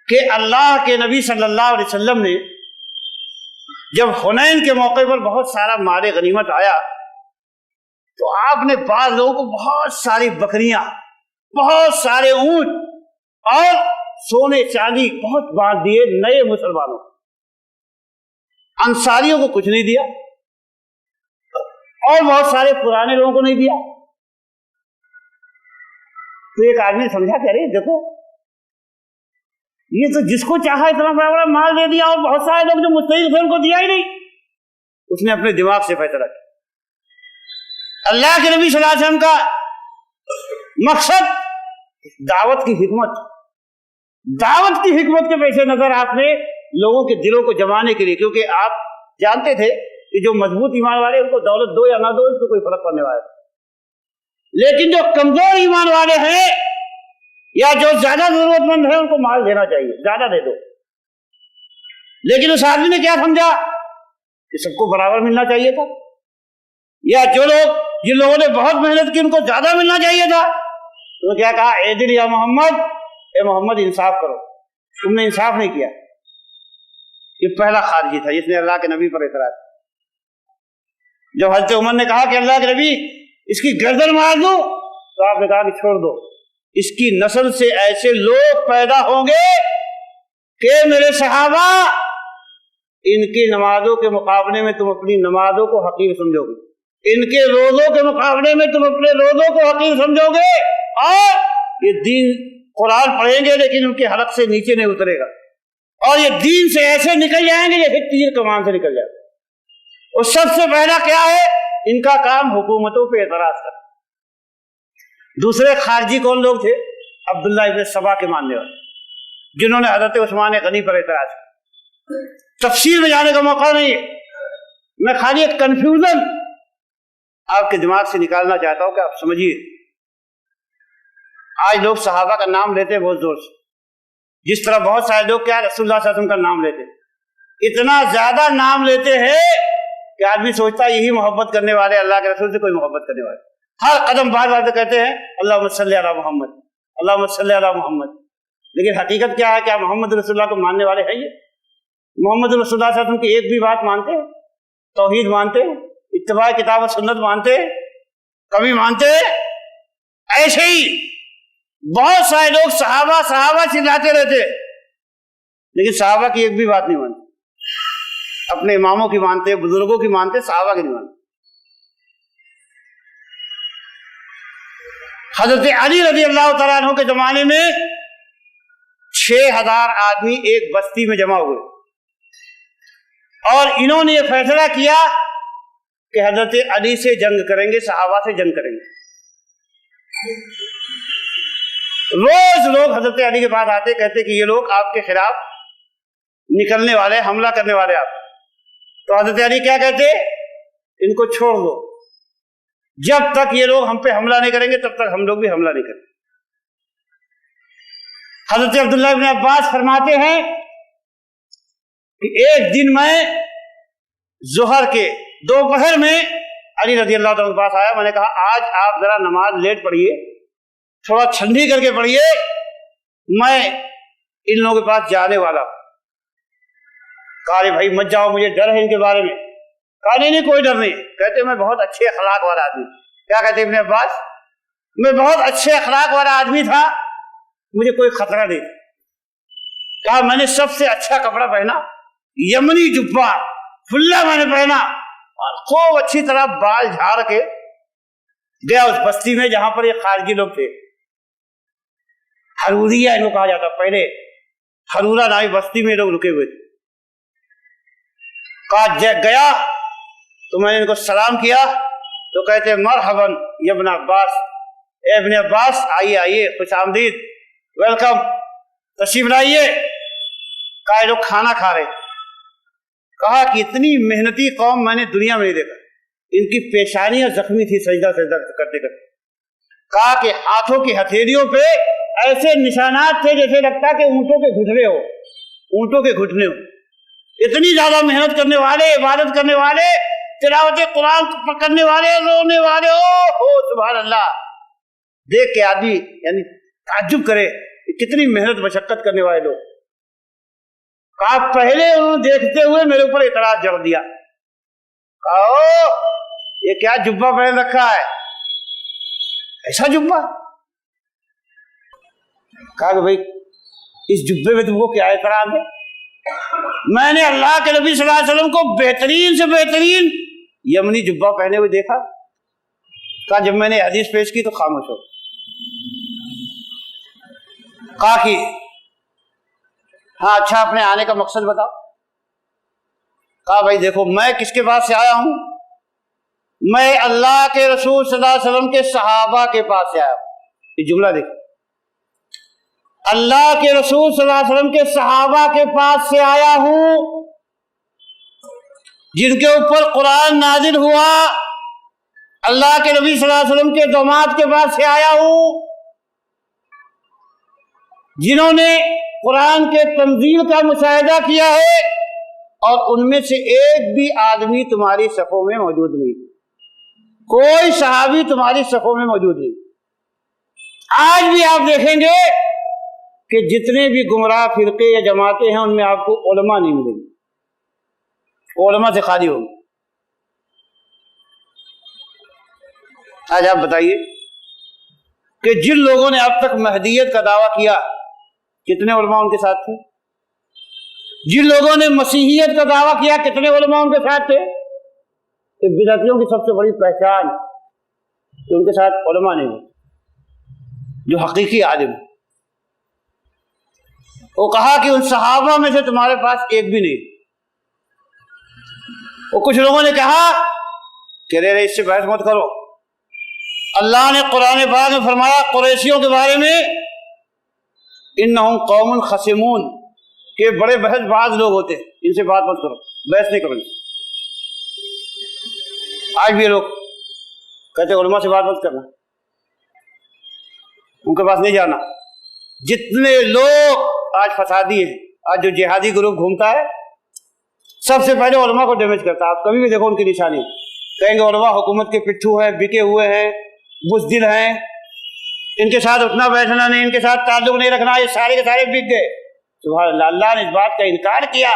کہ اللہ کے نبی صلی اللہ علیہ وسلم نے جب حنین کے موقع پر بہت سارا مال غنیمت آیا تو آپ نے بعض لوگوں کو بہت ساری بکریاں، بہت سارے اونٹ اور سونے چاندی بہت بانٹ دیے نئے مسلمانوں، انصاریوں کو کچھ نہیں دیا اور بہت سارے پرانے لوگوں کو نہیں دیا۔ تو ایک آدمی سمجھا کہ ارے دیکھو یہ تو جس کو چاہا اتنا بڑا بڑا مال دے دیا، اور بہت سارے لوگ جو مستحق تھے ان کو دیا ہی نہیں۔ اس نے اپنے دماغ سے فیصلہ کیا۔ اللہ کے نبی صلی اللہ علیہ وسلم کا مقصد دعوت کی حکمت کے پیش نظر آپ نے لوگوں کے دلوں کو جمانے کے لیے، کیونکہ آپ جانتے تھے کہ جو مضبوط ایمان والے ان کو دولت دو یا نہ دو اس کو کوئی فرق پڑنے والا ہے، لیکن جو کمزور ایمان والے ہیں یا جو زیادہ ضرورت مند ہے ان کو مال دینا چاہیے، زیادہ دے دو۔ لیکن اس آدمی نے کیا سمجھا کہ سب کو برابر ملنا چاہیے تھا، یا جن لوگوں نے بہت محنت کی ان کو زیادہ ملنا چاہیے تھا۔ تو کیا کہا، اعدل یا محمد، اے محمد انصاف کرو، تم نے انصاف نہیں کیا۔ یہ پہلا خارجی تھا جس نے اللہ کے نبی پر اعتراض کیا۔ جب حضرت عمر نے کہا کہ اللہ کے نبی اس کی گردن مار دوں، تو آپ نے کہا کہ چھوڑ دو، اس کی نسل سے ایسے لوگ پیدا ہوں گے کہ میرے صحابہ ان کی نمازوں کے مقابلے میں تم اپنی نمازوں کو حقیر سمجھو گے، ان کے روزوں کے مقابلے میں تم اپنے روزوں کو حقیر سمجھو گے، اور یہ دین قرآن پڑھیں گے لیکن ان کے حلق سے نیچے نہیں اترے گا، اور یہ دین سے ایسے نکل جائیں گے جیسے تیر کمان سے نکل جائے گا۔ اور سب سے پہلا کیا ہے، ان کا کام حکومتوں پہ اعتراض کرنا۔ دوسرے خارجی کون لوگ تھے؟ عبداللہ ابن سبا کے ماننے والے، جنہوں نے حضرت عثمان غنی پر اعتراض کیا۔ تفصیل میں جانے کا موقع نہیں ہے، میں خالی ایک کنفیوژن آپ کے دماغ سے نکالنا چاہتا ہوں کہ آپ سمجھیے۔ آج لوگ صحابہ کا نام لیتے ہیں بہت زور سے، جس طرح بہت سارے لوگ کیا رسول اللہ صلی اللہ علیہ وسلم کا نام لیتے، اتنا زیادہ نام لیتے ہیں کہ آدمی سوچتا ہے یہی محبت کرنے والے اللہ کے رسول سے کوئی محبت کرنے والے۔ ہر قدم بار بار تو کہتے ہیں اللہم صلی علی محمد، اللہم صلی علی محمد، لیکن حقیقت کیا ہے؟ کیا محمد رسول اللہ کو ماننے والے ہیں؟ یہ محمد رسول اللہ صلی اللہ علیہ وسلم کی ایک بھی بات مانتے ہیں؟ توحید مانتے ہیں؟ اتباع کتاب و سنت مانتے ہیں؟ کبھی مانتے ہیں؟ ایسے ہی بہت سارے لوگ صحابہ چلاتے رہتے لیکن صحابہ کی ایک بھی بات نہیں مانتے، اپنے اماموں کی مانتے، بزرگوں کی مانتے، صحابہ کی نہیں مانتے۔ حضرت علی رضی اللہ تعالیٰ عنہ کے زمانے میں 6000 آدمی ایک بستی میں جمع ہوئے، اور انہوں نے یہ فیصلہ کیا کہ حضرت علی سے جنگ کریں گے، صحابہ سے جنگ کریں گے۔ روز لوگ حضرت علی کے پاس آتے، کہتے کہ یہ لوگ آپ کے خلاف نکلنے والے، حملہ کرنے والے آپ۔ تو حضرت علی کیا کہتے؟ ان کو چھوڑ دو، جب تک یہ لوگ ہم پہ حملہ نہیں کریں گے تب تک ہم لوگ بھی حملہ نہیں کریں گے۔ حضرت عبداللہ ابن عباس فرماتے ہیں کہ ایک دن میں ظہر کے دوپہر میں علی رضی اللہ تعالیٰ کے پاس آیا، میں نے کہا آج آپ ذرا نماز لیٹ پڑھیے، تھوڑا ٹھنڈی کر کے پڑھیے، میں ان لوگوں کے پاس جانے والا۔ کہا بھائی مت جاؤ، مجھے ڈر ہے ان کے بارے میں۔ کہا نہیں کوئی ڈر نہیں، کہتے میں بہت اچھے اخلاق والا آدمی۔ کیا کہتے ابن عباس؟ میں بہت اچھے اخلاق والا آدمی تھا، مجھے کوئی خطرہ نہیں۔ کہا میں نے سب سے اچھا کپڑا پہنا، یمنی جبہ کھلا میں نے پہنا، اور خوب اچھی طرح بال جھاڑ کے گیا اس بستی میں جہاں پر یہ خارجی لوگ تھے۔ حروریہ ان کو کہا جاتا، پہلے حرورہ نامی بستی میں لوگ رکے ہوئے تھے۔ کہا گیا تو میں نے ان کو سلام کیا تو کہتے مرحباً یا ابن عباس، اے ابن عباس آئیے آئیے، خوش آمدید، ویلکم، تشریف لائیے۔ کہا یہ لوگ کھانا کھا رہے۔ کہا کہ اتنی محنتی قوم میں نے دنیا میں نہیں دیکھا، ان کی پیشانیاں زخمی تھی سجدہ کرتے کرتے۔ کہا کہ ہاتھوں کی ہتھیلیوں پہ ایسے نشانات تھے جیسے لگتا کہ اونٹوں کے گھٹنے ہو، اونٹوں کے گھٹنے ہو۔ اتنی زیادہ محنت کرنے والے، عبادت کرنے والے، تلاوت قرآن کرنے والے، رونے والے، او سبحان اللہ، دیکھ کے آدمی یعنی تعجب کرے کتنی محنت مشقت کرنے والے لوگ۔ کہا پہلے انہوں نے دیکھتے ہوئے میرے اوپر اعتراض جڑ دیا۔ کہا یہ کیا جبہ پہن رکھا ہے، ایسا جبہ؟ کہا کہ بھائی اس جبے میں تم کو کیا اعتراض ہے؟ میں نے اللہ کے نبی صلی اللہ علیہ وسلم کو بہترین سے بہترین یمنی جبہ پہنے ہوئے دیکھا۔ کہا جب میں نے حدیث پیش کی تو خاموش ہو۔ کہا کہ ہاں اچھا اپنے آنے کا مقصد بتاؤ۔ کہا بھائی دیکھو میں کس کے پاس سے آیا ہوں، میں اللہ کے رسول صلی اللہ علیہ وسلم کے صحابہ کے پاس سے آیا ہوں۔ یہ جملہ دیکھو، اللہ کے رسول صلی اللہ علیہ وسلم کے صحابہ کے پاس سے آیا ہوں جن کے اوپر قرآن نازل ہوا۔ اللہ کے نبی صلی اللہ علیہ وسلم کے داماد کے پاس سے آیا ہوں جنہوں نے قرآن کے تنزیل کا مشاہدہ کیا ہے، اور ان میں سے ایک بھی آدمی تمہاری صفوں میں موجود نہیں، کوئی صحابی تمہاری صفوں میں موجود نہیں۔ آج بھی آپ دیکھیں گے کہ جتنے بھی گمراہ فرقے یا جماعتیں ہیں ان میں آپ کو علماء نہیں ملیں گے، علماء سے خالی ہوں گے۔ آج آپ بتائیے کہ جن لوگوں نے اب تک مہدیت کا دعویٰ کیا کتنے علماء ان کے ساتھ تھے؟ جن لوگوں نے مسیحیت کا دعویٰ کیا کتنے علماء ان کے ساتھ تھے؟ کہ بدعتیوں کی سب سے بڑی پہچان کہ ان کے ساتھ علماء نہیں ہوتے جو حقیقی عالم۔ وہ کہا کہ ان صحابہ میں سے تمہارے پاس ایک بھی نہیں۔ وہ کچھ لوگوں نے کہا کہ رے اس سے بحث مت کرو، اللہ نے قرآن پاک میں فرمایا قریشیوں کے بارے میں انہم قوم خصمون، کہ بڑے بحث باز لوگ ہوتے ہیں، ان سے بات مت کرو، بحث نہیں کرو۔ آج بھی لوگ کہتے علماء سے بات مت کرنا، ان کے پاس نہیں جانا۔ جتنے لوگ آج فسادی ہیں، آج جو جہادی گروپ گھومتا ہے سب سے پہلے علماء کو ڈیمیج کرتا ہے۔ آپ کبھی بھی دیکھو ان کی نشانی، کہیں گے علماء حکومت کے پٹھو ہیں، بکے ہوئے ہیں، بزدل ہیں، ان کے ساتھ اٹھنا بیٹھنا نہیں، ان کے ساتھ تعلق نہیں رکھنا، یہ سارے کے سارے بک گئے۔ سبحان اللہ، اللہ نے اس بات کا انکار کیا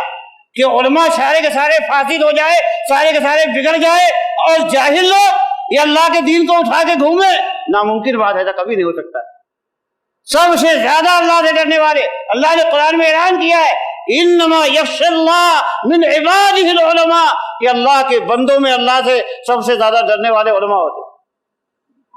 کہ علماء سارے کے سارے فاسد ہو جائے، سارے کے سارے بگڑ جائے، اور جاہل لوگ یہ اللہ کے دین کو اٹھا کے گھومے، ناممکن بات ہے، ایسا کبھی نہیں ہو سکتا۔ سب سے زیادہ اللہ سے ڈرنے والے، اللہ نے قرآن میں اعلان کیا ہے انما یخشی اللہ من عبادہ العلماء، کہ اللہ کے بندوں میں اللہ سے سب سے زیادہ ڈرنے والے علماء ہوتے۔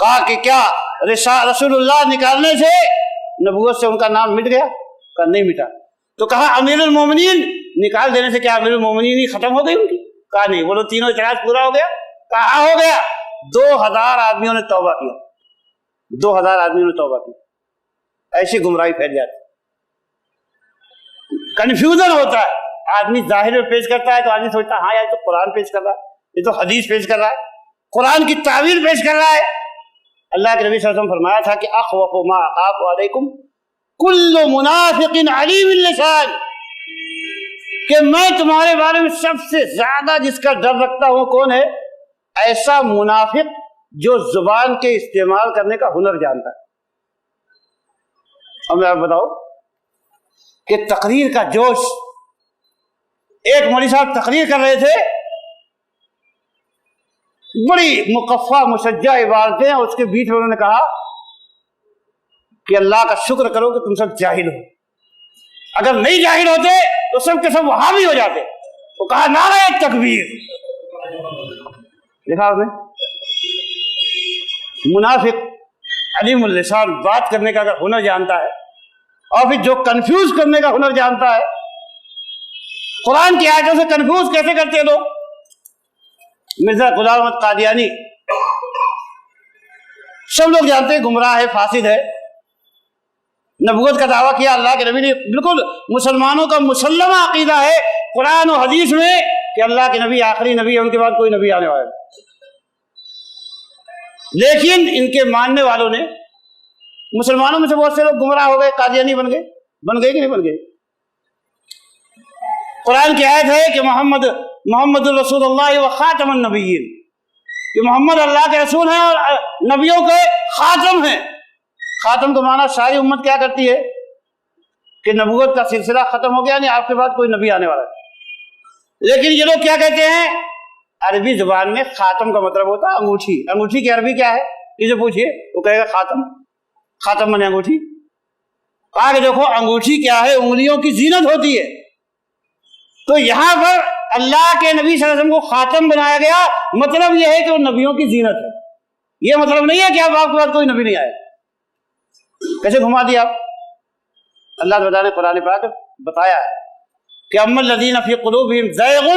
کہا کہ کیا رسول اللہ نکالنے سے نبوت سے ان کا نام مٹ گیا؟ کہا نہیں مٹا۔ تو کہا امیر المومنین نکال دینے سے کیا امیر المومنین ہی ختم ہو گئی ان کی؟ کہا نہیں، بولو تینوں اعتراض پورا ہو گیا؟ کہا ہو گیا۔ 2000 آدمیوں نے توبہ کیا، 2000 آدمیوں نے توبہ کی۔ ایسی گمراہی پھیل جاتی، کنفیوژن ہوتا ہے۔ آدمی ظاہر میں پیش کرتا ہے تو آدمی سوچتا ہے ہاں یار تو قرآن پیش کر رہا ہے، یہ تو حدیث پیش کر رہا ہے، قرآن کی تعویل پیش کر رہا ہے۔ اللہ کے نبی صلی اللہ علیہ وسلم فرمایا تھا کہ اخوف ما اخاف علیکم کل منافق علیم اللسان، کہ میں تمہارے بارے میں سب سے زیادہ جس کا ڈر رکھتا ہوں کون ہے؟ ایسا منافق جو زبان کے استعمال کرنے کا ہنر جانتا ہے۔ اور میں آپ بتاؤ کہ تقریر کا جوش، ایک مولوی صاحب تقریر کر رہے تھے، بڑی مقفع مشجع عبارتیں، اور اس کے بیچ میں انہوں نے کہا کہ اللہ کا شکر کرو کہ تم سب جاہل ہو، اگر نہیں جاہل ہوتے تو سب کے سب وہابی ہو جاتے۔ وہ کہا نعرہ تکبیر۔ دیکھا آپ نے، منافق علیم اللسان، بات کرنے کا اگر ہنر جانتا ہے، اور پھر جو کنفیوز کرنے کا ہنر جانتا ہے۔ قرآن کی آیتوں سے کنفیوز کیسے کرتے ہیں لوگ؟ مرزا غلام احمد قادیانی سب لوگ جانتے ہیں گمراہ ہے، فاسد ہے، نبوت کا دعویٰ کیا اللہ کے نبی نے، بالکل مسلمانوں کا مسلمہ عقیدہ ہے قرآن و حدیث میں کہ اللہ کے نبی آخری نبی ہے، ان کے بعد کوئی نبی آنے والا ہے۔ لیکن ان کے ماننے والوں نے، مسلمانوں میں سے بہت سے لوگ گمراہ ہو گئے، قادیانی بن گئے کہ نہیں بن گئے؟ قرآن کی آیت ہے کہ محمد الرسول اللہ و خاتم النبیین، کہ محمد اللہ کے رسول ہیں اور نبیوں کے خاتم ہیں۔ خاتم کا معنی ساری امت کیا کرتی ہے کہ نبوت کا سلسلہ ختم ہو گیا، نہیں آپ کے بعد کوئی نبی آنے والا ہے۔ لیکن یہ لوگ کیا کہتے ہیں؟ عربی زبان میں خاتم کا مطلب ہوتا ہے انگوٹھی۔ انگوٹھی کی عربی کیا ہے؟ اسے پوچھئے، وہ کہے گا خاتم۔ خاتم مانے انگوٹھی۔ کہا کہ دیکھو انگوٹھی کیا ہے؟ انگلیوں کی زینت ہوتی ہے۔ تو یہاں پر اللہ کے نبی صلی اللہ علیہ وسلم کو خاتم بنایا گیا، مطلب یہ ہے کہ وہ نبیوں کی زینت ہے۔ یہ مطلب نہیں ہے کہ آپ کے بعد کوئی نبی نہیں آئے۔ کیسے گھما دیا آپ؟ اللہ تعالیٰ نے قرآن پاک بتایا ہے کہ اما الذین فی قلوبہم زیغ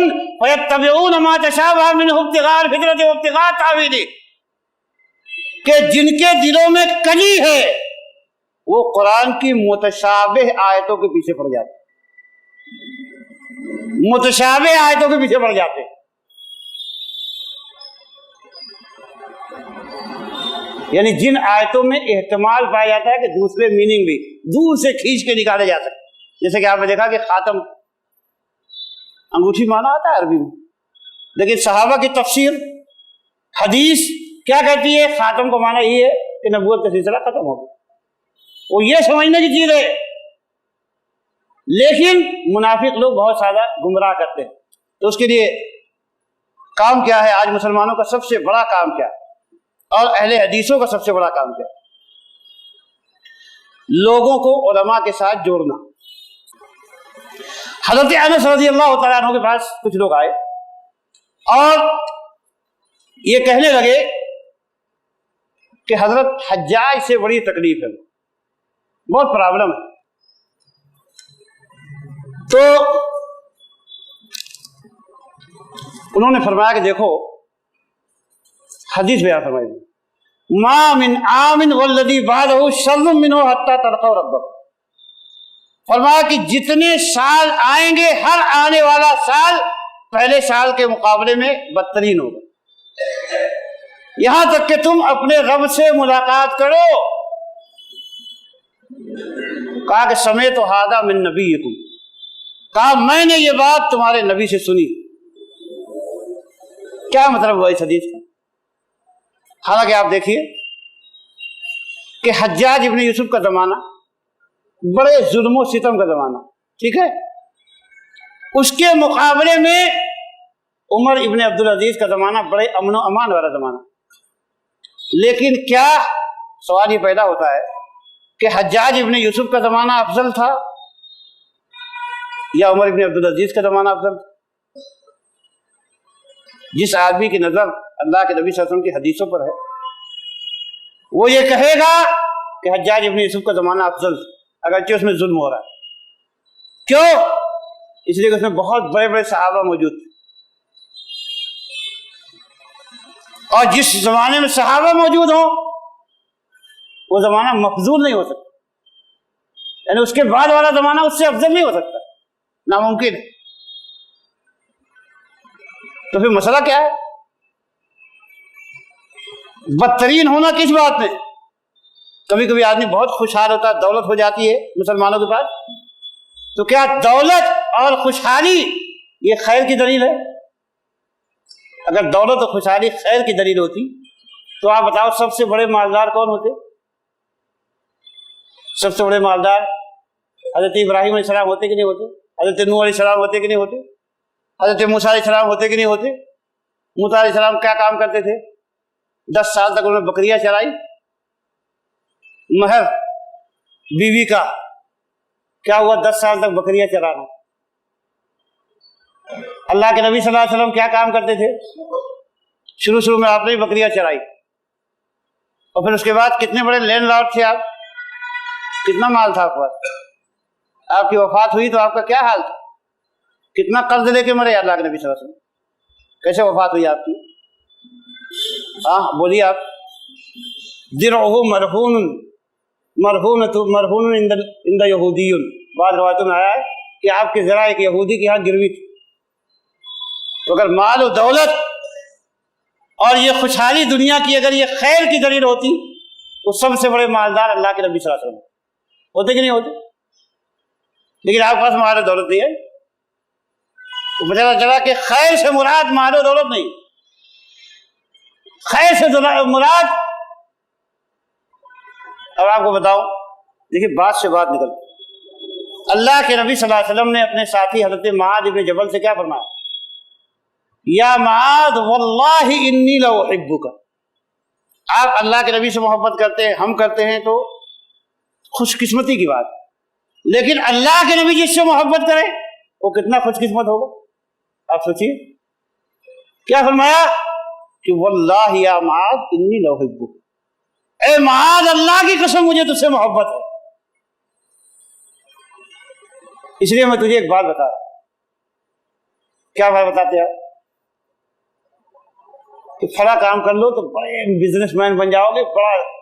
فیتبعون ما تشابہ منہ ابتغاء الفتنۃ وابتغاء تأویلہ، کہ جن کے دلوں میں کلی ہے وہ قرآن کی متشابہ آیتوں کے پیچھے پڑ جاتے، متشابہ آیتوں کے پیچھے پڑ جاتے۔ یعنی جن آیتوں میں احتمال پایا جاتا ہے کہ دوسرے میننگ بھی دور سے کھینچ کے نکالے جا سکتے، جیسے کہ آپ نے دیکھا کہ خاتم انگوٹھی مانا آتا ہے عربی میں، لیکن صحابہ کی تفسیر حدیث کیا کہتی ہے؟ خاتم کو مانا یہ ہے کہ نبوت کا سلسلہ ختم ہو گیا، وہ یہ سمجھنے کی چیز ہے۔ لیکن منافق لوگ بہت زیادہ گمراہ کرتے ہیں۔ تو اس کے لیے کام کیا ہے؟ آج مسلمانوں کا سب سے بڑا کام کیا ہے، اور اہل حدیثوں کا سب سے بڑا کام کیا ہے؟ لوگوں کو علماء کے ساتھ جوڑنا۔ حضرت انس رضی اللہ تعالیٰ عنہ کے پاس کچھ لوگ آئے اور یہ کہنے لگے کہ حضرت حجاج سے بڑی تکلیف ہے، بہت پرابلم ہے۔ تو انہوں نے فرمایا کہ دیکھو حدیث بیان فرمائی، ما من عام والذی بعدہ شر منہ حتی تلقوا ربکم، فرمایا کہ جتنے سال آئیں گے ہر آنے والا سال پہلے سال کے مقابلے میں بدترین ہوگا، یہاں تک کہ تم اپنے رب سے ملاقات کرو۔ کہا کہ سمعت ھذا من نبیکم، کہا میں نے یہ بات تمہارے نبی سے سنی۔ کیا مطلب ہوا اس حدیث کا؟ حالانکہ آپ دیکھیے کہ حجاج ابن یوسف کا زمانہ بڑے ظلم و ستم کا زمانہ، ٹھیک ہے، اس کے مقابلے میں عمر ابن عبدالعزیز کا زمانہ بڑے امن و امان والا زمانہ۔ لیکن کیا سوال یہ پیدا ہوتا ہے کہ حجاج ابن یوسف کا زمانہ افضل تھا یا عمر ابن عبدالعزیز کا زمانہ افضل تھا؟ جس آدمی کی نظر اللہ کے نبی صلی اللہ علیہ وسلم کی حدیثوں پر ہے، وہ یہ کہے گا کہ حجاج ابن یوسف کا زمانہ افضل، اگرچہ اس میں ظلم ہو رہا ہے۔ کیوں؟ اس لیے کہ اس میں بہت بڑے بڑے صحابہ موجود تھے، اور جس زمانے میں صحابہ موجود ہوں وہ زمانہ مفضول نہیں ہو سکتا، یعنی اس کے بعد والا زمانہ اس سے افضل نہیں ہو سکتا، ناممکن ہے۔ تو پھر مسئلہ کیا ہے؟ بدترین ہونا کس بات میں؟ کبھی کبھی آدمی بہت خوشحال ہوتا ہے، دولت ہو جاتی ہے مسلمانوں کے پاس، تو کیا دولت اور خوشحالی یہ خیر کی دلیل ہے؟ اگر دولت اور خوشحالی خیر کی دلیل ہوتی تو آپ بتاؤ سب سے بڑے مالدار کون ہوتے؟ سب سے بڑے مالدار حضرت ابراہیم علیہ السلام ہوتے کہ نہیں ہوتے؟ حضرت نوح علیہ السلام ہوتے کہ نہیں ہوتے؟ حضرت موسیٰ علیہ السلام ہوتے کہ نہیں ہوتے؟ موسیٰ علیہ السلام کیا کام کرتے تھے؟ 10 سال تک انہوں نے بکریاں چرائی، مہر بیوی کا کیا ہوا؟ 10 سال تک بکریاں چرانا۔ اللہ کے نبی صلی اللہ علیہ وسلم کیا کام کرتے تھے؟ شروع میں آپ نے بکریاں چرائی، اور پھر اس کے بعد کتنے بڑے لینڈ لارڈ تھے آپ، کتنا مال تھا آپ کے پاس، آپ کی وفات ہوئی تو آپ کا کیا حال تھا، کتنا قرض لے کے مرے اللہ کے نبی صلی اللہ علیہ وسلم، کیسے وفات ہوئی آپ کی؟ ہاں بولیے آپ۔ درعہ مرہون عند یہودی، بعض روایتوں میں آیا ہے کہ آپ کے ذرا ایک یہودی کے یہاں گروی تھی۔ تو اگر مال و دولت اور یہ خوشحالی دنیا کی اگر یہ خیر کی دلیل ہوتی تو سب سے بڑے مالدار اللہ کے نبی صلی اللہ علیہ وسلم ہوتے کہ نہیں ہوتے؟ لیکن آپ کے پاس مال و دولت نہیں ہے، تو پتہ چلا کہ خیر سے مراد مال و دولت نہیں، خیر سے مراد، اب آپ کو بتاؤ، دیکھیے بات سے بات نکل، اللہ کے نبی صلی اللہ علیہ وسلم نے اپنے ساتھی حضرت معاذ بن جبل سے کیا فرمایا؟ یا معاذ واللہ انی لاحبک۔ آپ اللہ کے نبی سے محبت کرتے ہیں، ہم کرتے ہیں تو خوش قسمتی کی بات، لیکن اللہ کے نبی جس سے محبت کرے وہ کتنا خوش قسمت ہوگا؟ آپ سوچیے کیا فرمایا کہ واللہ یا معاذ انی لاحبک، اے معاذ اللہ کی قسم مجھے تجھ سے محبت ہے۔ اس لیے میں تجھے ایک بات بتا رہا ہوں۔ کیا بات بتاتے ہیں کہ فلاں کام کر لو تو بڑے بزنس مین بن جاؤ گے،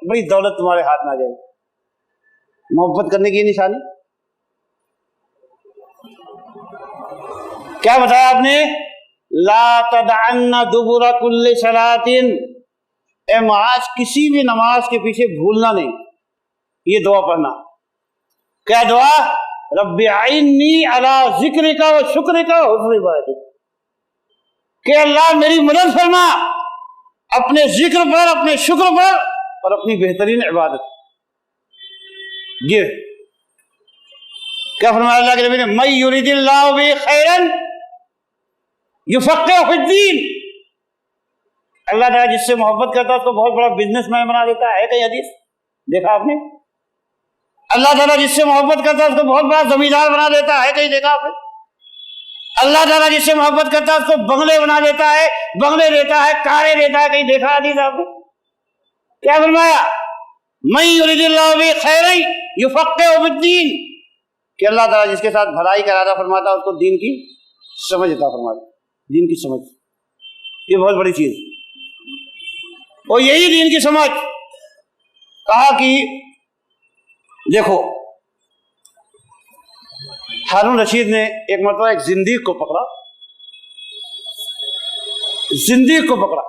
بڑی دولت تمہارے ہاتھ میں آ جائے گی۔ محبت کرنے کی نشانی کیا بتایا آپ نے؟ لا تدعن دبر کل صلاۃ، اے معاذ کسی بھی نماز کے پیچھے بھولنا نہیں، یہ دعا پڑھنا۔ کیا دعا؟ رب اعنی علی ذکرک و شکرک و حسن عبادتک، کہ اللہ میری مدد فرما اپنے ذکر پر، اپنے شکر پر اور اپنی بہترین عبادت۔ یہ کیا فرمایا اللہ کے نبی نے؟ من یرید اللہ بہ خیرا یفقہہ فی الدین، اللہ تعالیٰ جس سے محبت کرتا ہے اس کو بہت بڑا بزنس مین بنا دیتا ہے۔ کہیں حدیث دیکھا آپ نے؟ اللہ تعالیٰ جس سے محبت کرتا ہے اس کو بہت بڑا زمیندار بنا دیتا ہے، کہیں دیکھا آپ نے؟ اللہ تعالیٰ جس سے محبت کرتا ہے اس کو بنگلے بنا دیتا ہے، بنگلے دیتا ہے، کاریں دیتا ہے، کہیں دیکھا حدیث آپ نے؟ کیا فرمایا؟ من یرید اللہ بہ خیرا یفقہہ فی الدین، کہ اللہ تعالیٰ جس کے ساتھ بھلائی کا ارادہ فرماتا ہے اس کو دین کی سمجھ عطا فرماتا ہے، دین کی سمجھ، یہ بہت بڑی چیز ہے۔ اور یہی دین کی سمجھ کہا کہ دیکھو ہارون رشید نے ایک مرتبہ ایک زندیق کو پکڑا، زندیق کو پکڑا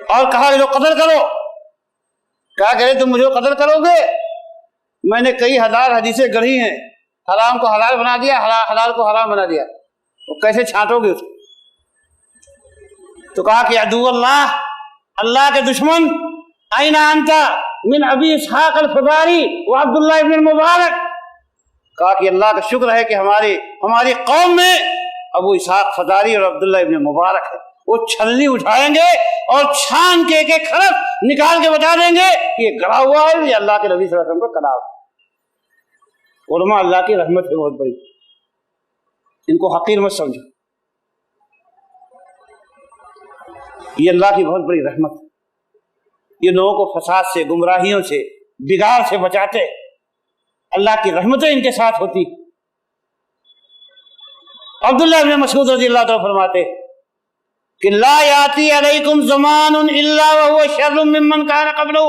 اور کہا کہ قتل کرو۔ کہا کہ تم مجھے قتل کرو گے؟ میں نے کئی ہزار حدیثیں گڑھی ہیں، حرام کو حلال بنا دیا، حلال کو حرام بنا دیا، تو کیسے چھانٹو گے اس کو؟ تو کہا کہ عدو اللہ، اللہ کے دشمن، این انت من ابی اسحاق الفزاری و عبداللہ ابن المبارک، کہا کہ اللہ کا شکر ہے کہ ہماری قوم میں ابو اسحاق فزاری اور عبداللہ ابن مبارک ہے، وہ چھلنی اٹھائیں گے اور چھان کے ایک ایک حرف نکال کے بتا دیں گے کہ یہ گڑا ہوا ہے، یہ اللہ کے نبی صلی اللہ علیہ وسلم کا کلام ہے۔ علماء اللہ کی رحمت ہے بہت بڑی، ان کو حقیر مت سمجھو، یہ اللہ کی بہت بڑی رحمت ہے۔ یہ لوگوں کو فساد سے، گمراہیوں سے، بگاڑ سے بچاتے، اللہ کی رحمتیں ان کے ساتھ ہوتی۔ عبداللہ بن مسعود رضی اللہ عنہ فرماتے کہ لا یاتی علیکم زمان الا وهو شر ممن کان قبلہ،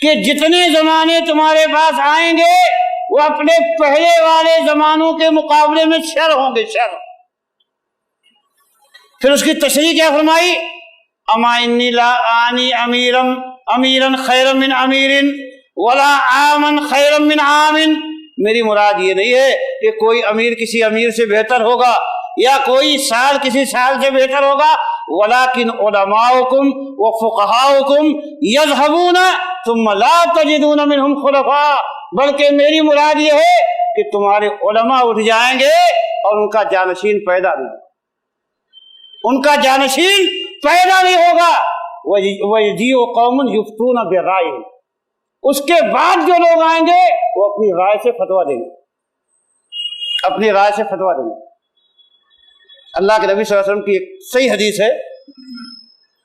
کہ جتنے زمانے تمہارے پاس آئیں گے وہ اپنے پہلے والے زمانوں کے مقابلے میں شر ہوں گے، شر۔ پھر اس کی تشریح کیا فرمائی؟ اما انی لا آنی امیرا خیرا من امیر ولا عاما خیرا من عام، میری مراد یہ نہیں ہے کہ کوئی امیر کسی امیر سے بہتر ہوگا یا کوئی سال کسی سال سے بہتر ہوگا، ولیکن علماؤکم وفقہاؤکم یذہبون ثم لا تجدون منہم خلفاء، بلکہ میری مراد یہ ہے کہ تمہارے علماء اٹھ جائیں گے اور ان کا جانشین پیدا نہیں، ان کا جانشین پیدا نہیں ہوگا۔ وَيَجِيءُ قَوْمٌ يُفْتُونَ بِرَائِهِمْ، اس کے بعد جو لوگ آئیں گے وہ اپنی رائے سے فتویٰ دیں گے، اپنی رائے سے فتویٰ دیں گے۔ اللہ کے نبی صلی اللہ علیہ وسلم کی ایک صحیح حدیث ہے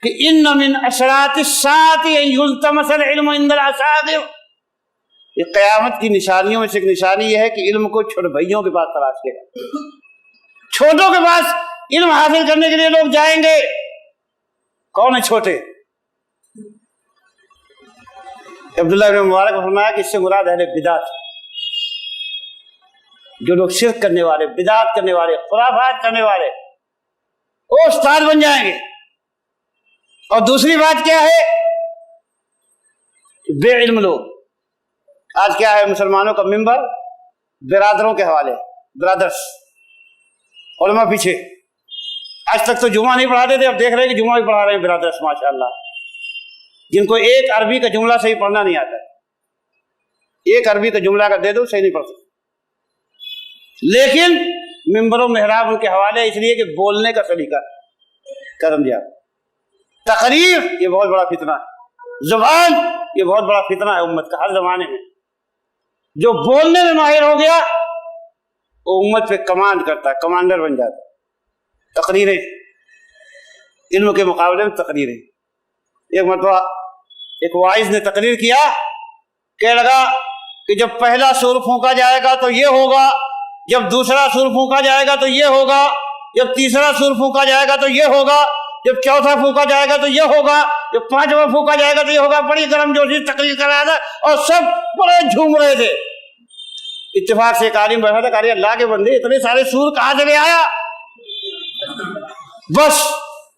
کہ ان من اشراط الساعة ان یلتمس العلم عند الاصاغر، یہ قیامت کی نشانیوں میں سے ایک نشانی یہ ہے کہ علم کو چھوٹے بھائیوں کے پاس تلاش کیا، چھوٹوں کے پاس علم حاصل کرنے کے لیے لوگ جائیں گے۔ کون ہے چھوٹے؟ عبداللہ بن مبارک نے فرمایا کہ اس سے مراد اہل بدعت، جو لوگ شرک کرنے والے، بدعت کرنے والے، خرافات کرنے والے، وہ استاد بن جائیں گے۔ اور دوسری بات کیا ہے؟ بے علم لوگ۔ آج کیا ہے مسلمانوں کا ممبر برادروں کے حوالے، برادرز، علماء پیچھے۔ آج تک تو جمعہ نہیں پڑھاتے تھے، اب دیکھ رہے ہیں کہ جمعہ بھی پڑھا رہے ہیں برادرز، ماشاءاللہ، جن کو ایک عربی کا جملہ صحیح پڑھنا نہیں آتا، ایک عربی کا جملہ اگر دے دو صحیح نہیں پڑھ سکتے، لیکن ممبر و محراب ان کے حوالے اس لیے کہ بولنے کا سلیقہ کرم دیا۔ تقریر یہ بہت بڑا فتنہ ہے، زبان یہ بہت بڑا فتنہ ہے امت کا، ہر زمانے میں جو بولنے میں ماہر ہو گیا وہ امت پہ کمانڈ کرتا ہے، کمانڈر بن جاتا ہے۔ تقریریں، علم کے مقابلے میں تقریریں۔ ایک مرتبہ ایک واعظ نے تقریر کیا، کہنے لگا کہ جب پہلا سور پھونکا جائے گا تو یہ ہوگا، جب دوسرا سور پھونکا جائے گا تو یہ ہوگا، جب تیسرا سور پھونکا جائے گا تو یہ ہوگا، جب چوتھا پھونکا جائے گا تو یہ ہوگا، جب پانچواں پھونکا جائے گا تو یہ ہوگا۔ بڑی گرم جوشی تقریر کر رہا تھا اور سب بڑے جھوم رہے تھے۔ اتفاق سے ایک عالم بیٹھا تھا، کہ اللہ کے بندے اتنے سارے سور کہاں سے لے آیا؟ بس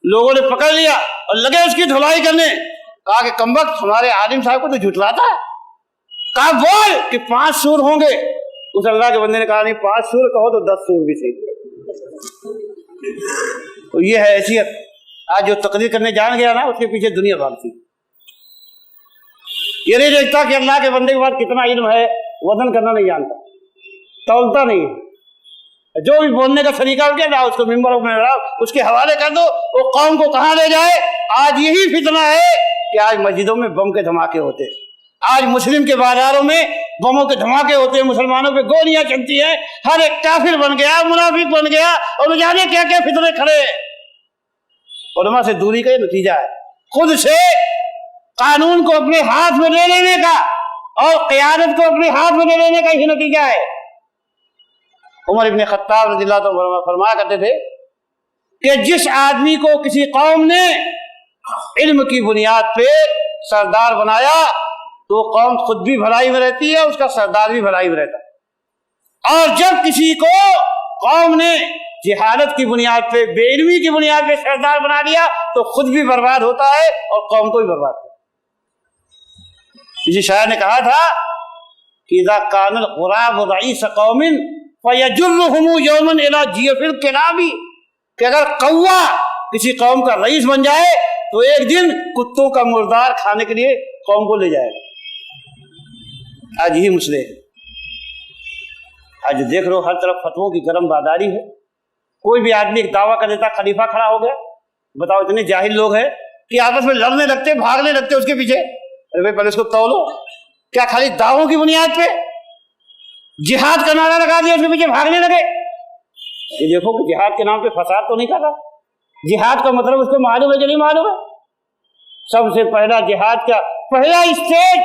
لوگوں نے پکڑ لیا اور لگے اس کی دھلائی کرنے۔ کہا کہ کمبخت ہمارے عالم صاحب کو تو جھٹلاتا ہے۔ کہا بول کہ 5 سور ہوں گے۔ اس اللہ کے بندے نے کہا نہیں، 5 سور کہو تو 10 سور بھی صحیح۔ تو یہ ہے حیثیت۔ آج جو تقریر کرنے جان گیا نا، اس کے پیچھے دنیا بھاگتی، یہ نہیں دیکھتا کہ اللہ کے بندے کے پاس کتنا علم ہے، وزن کرنا نہیں جانتا، تولتا نہیں ہے۔ جو بھی بولنے کا طریقہ ہو گیا اس کو ممبر میں اس کے حوالے کر دو، وہ قوم کو کہاں لے جائے۔ آج یہی فتنہ ہے کہ آج مسجدوں میں بم کے دھماکے ہوتے، آج مسلم کے بازاروں میں بموں کے دھماکے ہوتے ہیں، مسلمانوں پہ گولیاں چلتی ہیں، ہر ایک کافر بن گیا، منافق بن گیا، اور نہ جانے کیا کیا فتنے کھڑے ہیں۔ علماء سے دوری کا یہ نتیجہ ہے، خود سے قانون کو اپنے ہاتھ میں لے لینے کا اور قیادت کو اپنے ہاتھ میں لے لینے کا یہ نتیجہ ہے۔ عمر ابن خطاب رضی اللہ عنہ فرمایا کرتے تھے کہ جس آدمی کو کسی قوم نے علم کی بنیاد پہ سردار بنایا تو وہ قوم خود بھی بھلائی میں رہتی ہے، اس کا سردار بھی بھلائی میں رہتا ہے۔ اور جب کسی کو قوم نے جہالت کی بنیاد پہ، بے علمی کی بنیاد پہ سردار بنا دیا تو خود بھی برباد ہوتا ہے اور قوم کو بھی برباد ہوتا ہے۔ کسی شاعر نے کہا تھا کہ اذا کان الغراب رئیس قوم فیجرہم یوما الی جیف الکلاب، کہ اگر کوا کسی قوم کا رئیس بن جائے تو ایک دن کتوں کا مردار کھانے کے لیے قوم کو لے جائے گا۔ آج یہی مسئلے ہے۔ آج دیکھ رہو ہر طرف فتووں کی گرم بازاری ہے۔ کوئی بھی آدمی ایک دعویٰ کر دیتا خلیفہ کھڑا ہو گیا۔ بتاؤ اتنے جاہل لوگ ہیں کہ آپس میں لڑنے لگتے، بھاگنے لگتے اس کے پیچھے۔ ارے بھائی پہلے اس کو تولو، کیا خالی دعووں کی بنیاد پہ جہاد کا نعرہ لگا دیا اس کے پیچھے بھاگنے لگے؟ یہ دیکھو کہ جہاد کے نام پہ فساد تو نہیں کر رہا۔ جہاد کا مطلب اس کو معلوم ہے کہ نہیں معلوم ہے؟ سب سے پہلا جہاد کا پہلا اسٹیج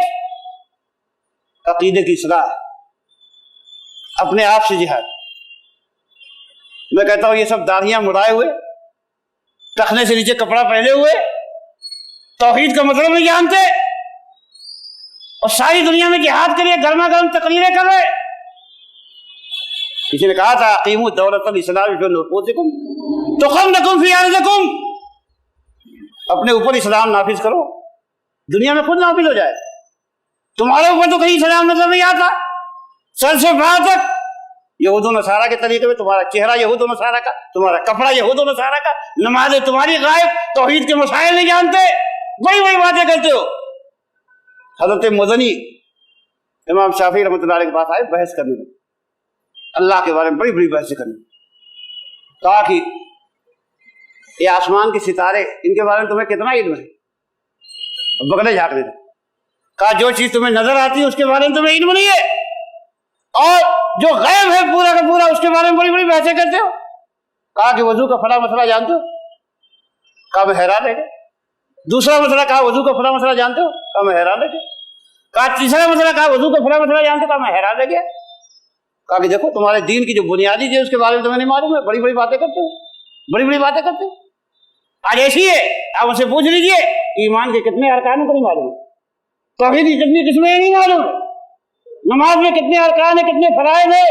عقیدے کی اصلاح ہے، اپنے آپ سے جہاد۔ میں کہتا ہوں یہ سب داڑھیاں مڑائے ہوئے، ٹخنے سے نیچے کپڑا پہنے ہوئے، توحید کا مطلب نہیں جانتے، اور ساری دنیا میں جہاد کے لیے گرما گرم تقریریں کر رہے۔ کسی نے کہا تھا اقیموا دولت الاسلام فی نفوسکم تقم لکم فی ارضکم، اپنے اوپر اسلام نافذ کرو، دنیا میں خود نافذ ہو جائے۔ تمہارے اوپر تو کہیں اسلام نظر نہیں آتا، سر سے پاؤں تک یہود و نصارہ کے طریقے میں، تمہارا چہرہ یہود و نصارہ کا، تمہارا کپڑا یہود و نصارہ کا، نمازیں تمہاری غائب، توحید کے مسائل نہیں جانتے، بڑی بڑی باتیں کرتے ہو۔ حضرت مدنی امام شافعی رحمۃ اللہ علیہ کے پاس آئے بحث کرنے میں، اللہ کے بارے میں بڑی بڑی بحثیں کرنے، کہا کہ یہ آسمان کے ستارے ان کے بارے میں تمہیں کتنا علم ہے؟ بگلے جھانک دیتے، کہا جو چیز تمہیں نظر آتی ہے اس کے بارے میں تمہیں علم نہیں ہے، اور جو غیب ہے پورا کا پورا اس کے بارے میں بڑی بڑی بحثیں کرتے ہو۔ کہا کہ وضو کا فلاں مسئلہ جانتے ہو؟ کہا میں حیران رہ گیا۔ دوسرا مسئلہ کہا وضو کا فلاں مسئلہ جانتے ہو؟ کہا میں حیران رہ گیا۔ کہا تیسرا مسئلہ کہا وضو کا فلاں مسئلہ جانتے ہو؟ کہا میں حیران رہ گیا۔ کہا کہ دیکھو تمہارے دین کی جو بنیادی چیز اس کے بارے میں تمہیں نہیں معلوم ہے، بڑی بڑی باتیں کرتے ہو، بڑی بڑی باتیں کرتے ہو۔ آج ایسی ہے، آپ اسے پوچھ لیجئے ایمان کے کتنے ارکان کو نہیں معلوم، توحید کی کتنی قسمیں نہیں معلوم، نماز میں کتنے ارکان ہیں، کتنے فرائض ہیں،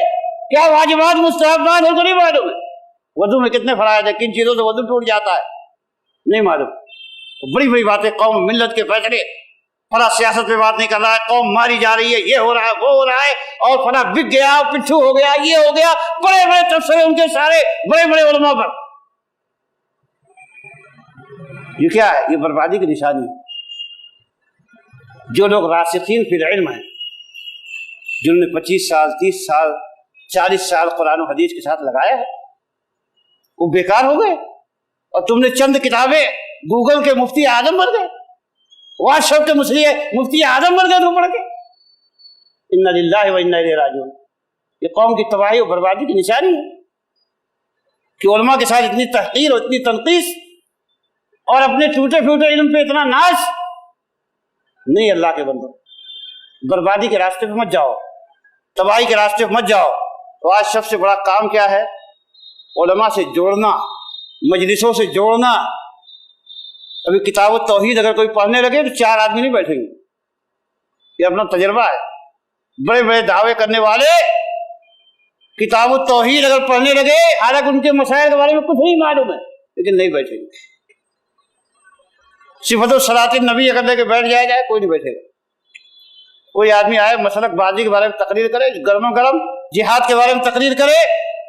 کیا واجبات مستحبات ہیں کو نہیں معلوم ہے، وضو میں کتنے فرائض ہیں، کن چیزوں سے وضو ٹوٹ جاتا ہے نہیں معلوم۔ بڑی بڑی باتیں، قوم ملت کے فیصلے، فلاں سیاست پہ بات نہیں کر رہا ہے، قوم ماری جا رہی ہے، یہ ہو رہا ہے وہ ہو رہا ہے، اور فلاں بک گیا پچھو ہو گیا یہ ہو گیا، بڑے بڑے تبصرے ان کے سارے بڑے بڑے علماء پر۔ یہ کیا ہے؟ یہ بربادی کی نشانی ہے۔ جو لوگ راسخین فی العلم ہیں، جنہوں نے 25 سال 30 سال 40 سال قرآن و حدیث کے ساتھ لگایا ہے، وہ بیکار ہو گئے، اور تم نے چند کتابیں گوگل کے مفتی اعظم بن گئے، واٹس ایپ کے مفتی اعظم بن گئے، تم پڑھ کے۔ انا للہ و انا الیہ راجعون۔ یہ قوم کی تباہی و بربادی کی نشانی ہے کہ علماء کے ساتھ اتنی تحقیر اور اتنی تنقیص، اور اپنے ٹوٹے پھوٹے علم پہ اتنا ناز۔ نہیں اللہ کے بندو، بربادی کے راستے پہ مت جاؤ، تباہی کے راستے پہ مت جاؤ۔ تو آج سب سے بڑا کام کیا ہے؟ علماء سے جوڑنا، مجلسوں سے جوڑنا۔ ابھی کتاب التوحید اگر کوئی پڑھنے لگے تو 4 آدمی نہیں بیٹھیں گے، یہ اپنا تجربہ ہے۔ بڑے بڑے دعوے کرنے والے کتاب التوحید اگر پڑھنے لگے، حالانکہ ان کے مسائل کے بارے میں کچھ نہیں معلوم ہے، لیکن نہیں بیٹھیں گے۔ صفت الصلاۃ النبی اگر لے کے بیٹھ جائے کوئی نہیں بیٹھے گا۔ کوئی آدمی آئے مسلک بازی کے بارے میں تقریر کرے، گرم گرم جہاد کے بارے میں تقریر کرے،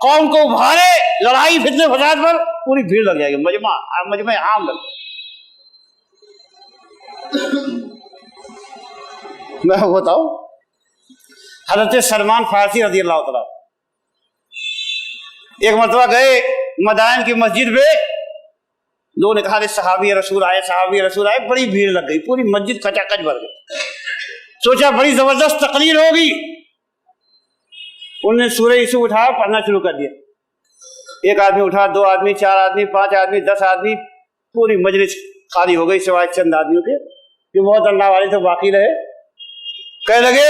قوم کو ابھارے لڑائی فتنے فساد پر، پوری بھیڑ لگ جائے گی، مجمع عام لگ۔ میں بتاؤں، حضرت سلمان فارسی رضی اللہ تعالیٰ ایک مرتبہ گئے مدائن کی مسجد میں، لوگوں نے کہا صحابی رسول آئے، صحابی رسول آئے، بڑی بھیڑ لگ گئی، پوری مسجد کچا کچ بھر گئی۔ سوچا بڑی زبردست تقریر ہوگی، انہوں نے سورہ یوسف اٹھا پڑھنا شروع کر دیا۔ ایک آدمی اٹھا، 2 آدمی، 4 آدمی، 5 آدمی، 10 آدمی، پوری مجلس خالی ہو گئی سوائے چند آدمیوں کے جو بہت اللہ والے سے باقی رہے۔ کہنے لگے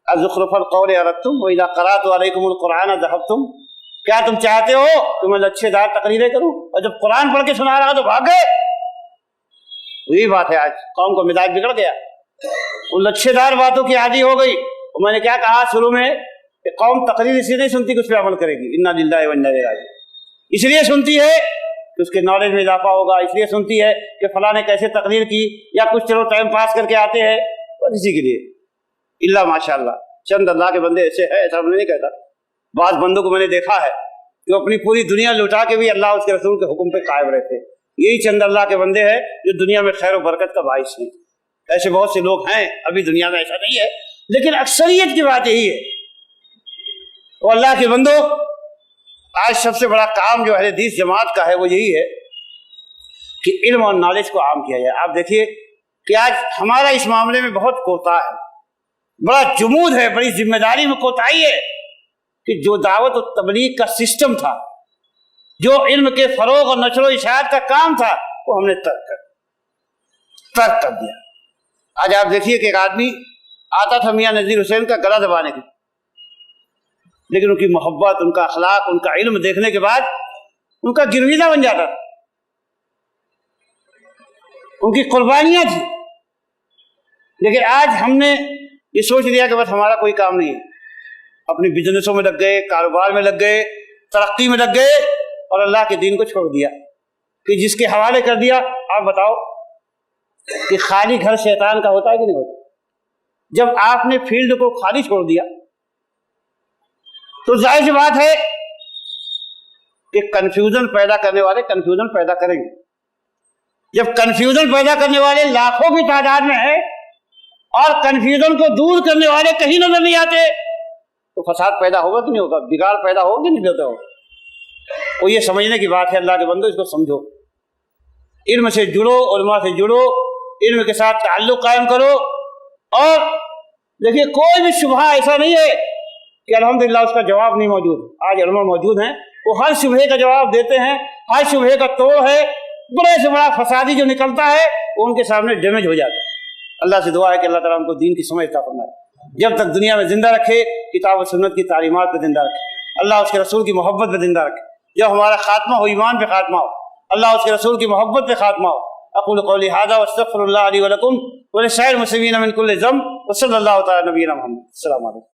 الزخرف القول اردتم واذا قرات علیکم القرآن ذهبتم، کیا تم چاہتے ہو کہ میں لچھے دار تقریریں کروں، اور جب قرآن پڑھ کے سنا رہا تو بھاگ گئے؟ وہی بات ہے، آج قوم کا مزاج بگڑ گیا، وہ لچھے دار باتوں کی عادی ہو گئی۔ اور میں نے کیا کہا شروع میں کہ قوم تقریر اس لیے نہیں سنتی کہ اس پہ عمل کرے گی، انا للہ و انا الیہ راجعون، اس لیے سنتی ہے کہ اس کے نالج میں اضافہ ہوگا، اس لیے سنتی ہے کہ فلاں نے کیسے تقریر کی، یا کچھ چلو ٹائم پاس کر کے آتے ہیں، بس اسی کے لیے۔ اللہ ماشاءاللہ چند اللہ کے بندے ایسے ہیں، ایسا میں نہیں کہتا، بعض بندوں کو میں نے دیکھا ہے کہ اپنی پوری دنیا لوٹا کے بھی اللہ اس کے رسول کے حکم پہ قائم رہتے۔ یہی چند اللہ کے بندے ہیں جو دنیا میں خیر و برکت کا باعث ہیں۔ ایسے بہت سے لوگ ہیں ابھی دنیا میں، ایسا نہیں ہے، لیکن اکثریت کی بات یہی ہے۔ تو اللہ کے بندو، آج سب سے بڑا کام جو اہل حدیث جماعت کا ہے وہ یہی ہے کہ علم اور نالج کو عام کیا جائے۔ آپ دیکھیے کہ آج ہمارا اس معاملے میں بہت کوتاہی ہے، بڑا جمود ہے، بڑی ذمہ داری میں کوتاہی ہے کہ جو دعوت و تبلیغ کا سسٹم تھا، جو علم کے فروغ اور نشر و اشاعت کا کام تھا، وہ ہم نے ترک کر۔ ترک کر دیا۔ آج آپ دیکھیے کہ ایک آدمی آتا تھا میاں نذیر حسین کا گلا دبانے کے، لیکن ان کی محبت، ان کا اخلاق، ان کا علم دیکھنے کے بعد ان کا گرویدہ بن جاتا تھا، ان کی قربانیاں تھیں۔ لیکن آج ہم نے یہ سوچ لیا کہ بس ہمارا کوئی کام نہیں ہے، اپنی بزنسوں میں لگ گئے، کاروبار میں لگ گئے، ترقی میں لگ گئے، اور اللہ کے دین کو چھوڑ دیا کہ جس کے حوالے کر دیا۔ آپ بتاؤ کہ خالی گھر شیطان کا ہوتا ہے کہ نہیں ہوتا؟ جب آپ نے فیلڈ کو خالی چھوڑ دیا تو ظاہر سی بات ہے کہ کنفیوژن پیدا کرنے والے کنفیوژن پیدا کریں گے۔ جب کنفیوژن پیدا کرنے والے لاکھوں کی تعداد میں ہیں اور کنفیوژن کو دور کرنے والے کہیں نظر نہیں آتے تو فساد پیدا ہوگا کہ نہیں ہوگا، بگاڑ پیدا ہوگا کہ نہیں ہوتا ہوگا۔ وہ یہ سمجھنے کی بات ہے، اللہ کے بندو اس کو سمجھو، علم سے جڑو، علماء سے جڑو، علم کے ساتھ تعلق قائم کرو، اور دیکھیے کوئی بھی شبہ ایسا نہیں ہے کہ الحمدللہ اس کا جواب نہیں موجود۔ آج علماء موجود ہیں، وہ ہر شبہے کا جواب دیتے ہیں، ہر شبہے کا توڑ ہے، بڑے سے بڑا فسادی جو نکلتا ہے وہ ان کے سامنے ڈیمیج ہو جاتا ہے۔ اللہ سے دعا ہے کہ اللہ تعالیٰ ہم کو دین کی سمجھ عطا فرمائے، جب تک دنیا میں زندہ رکھے، کتاب و سنت کی تعلیمات پہ زندہ رکھے، اللہ اس کے رسول کی محبت پہ زندہ رکھے، جب ہمارا خاتمہ ہو ایمان پہ خاتمہ ہو، اللہ اس کے رسول کی محبت پہ خاتمہ ہو۔ اقول قولی ھذا واستغفر اللہ لی ولکم ولسائر المسلمین من کل ذنب وصلی اللہ تعالی نبینا محمد۔ السلام علیکم۔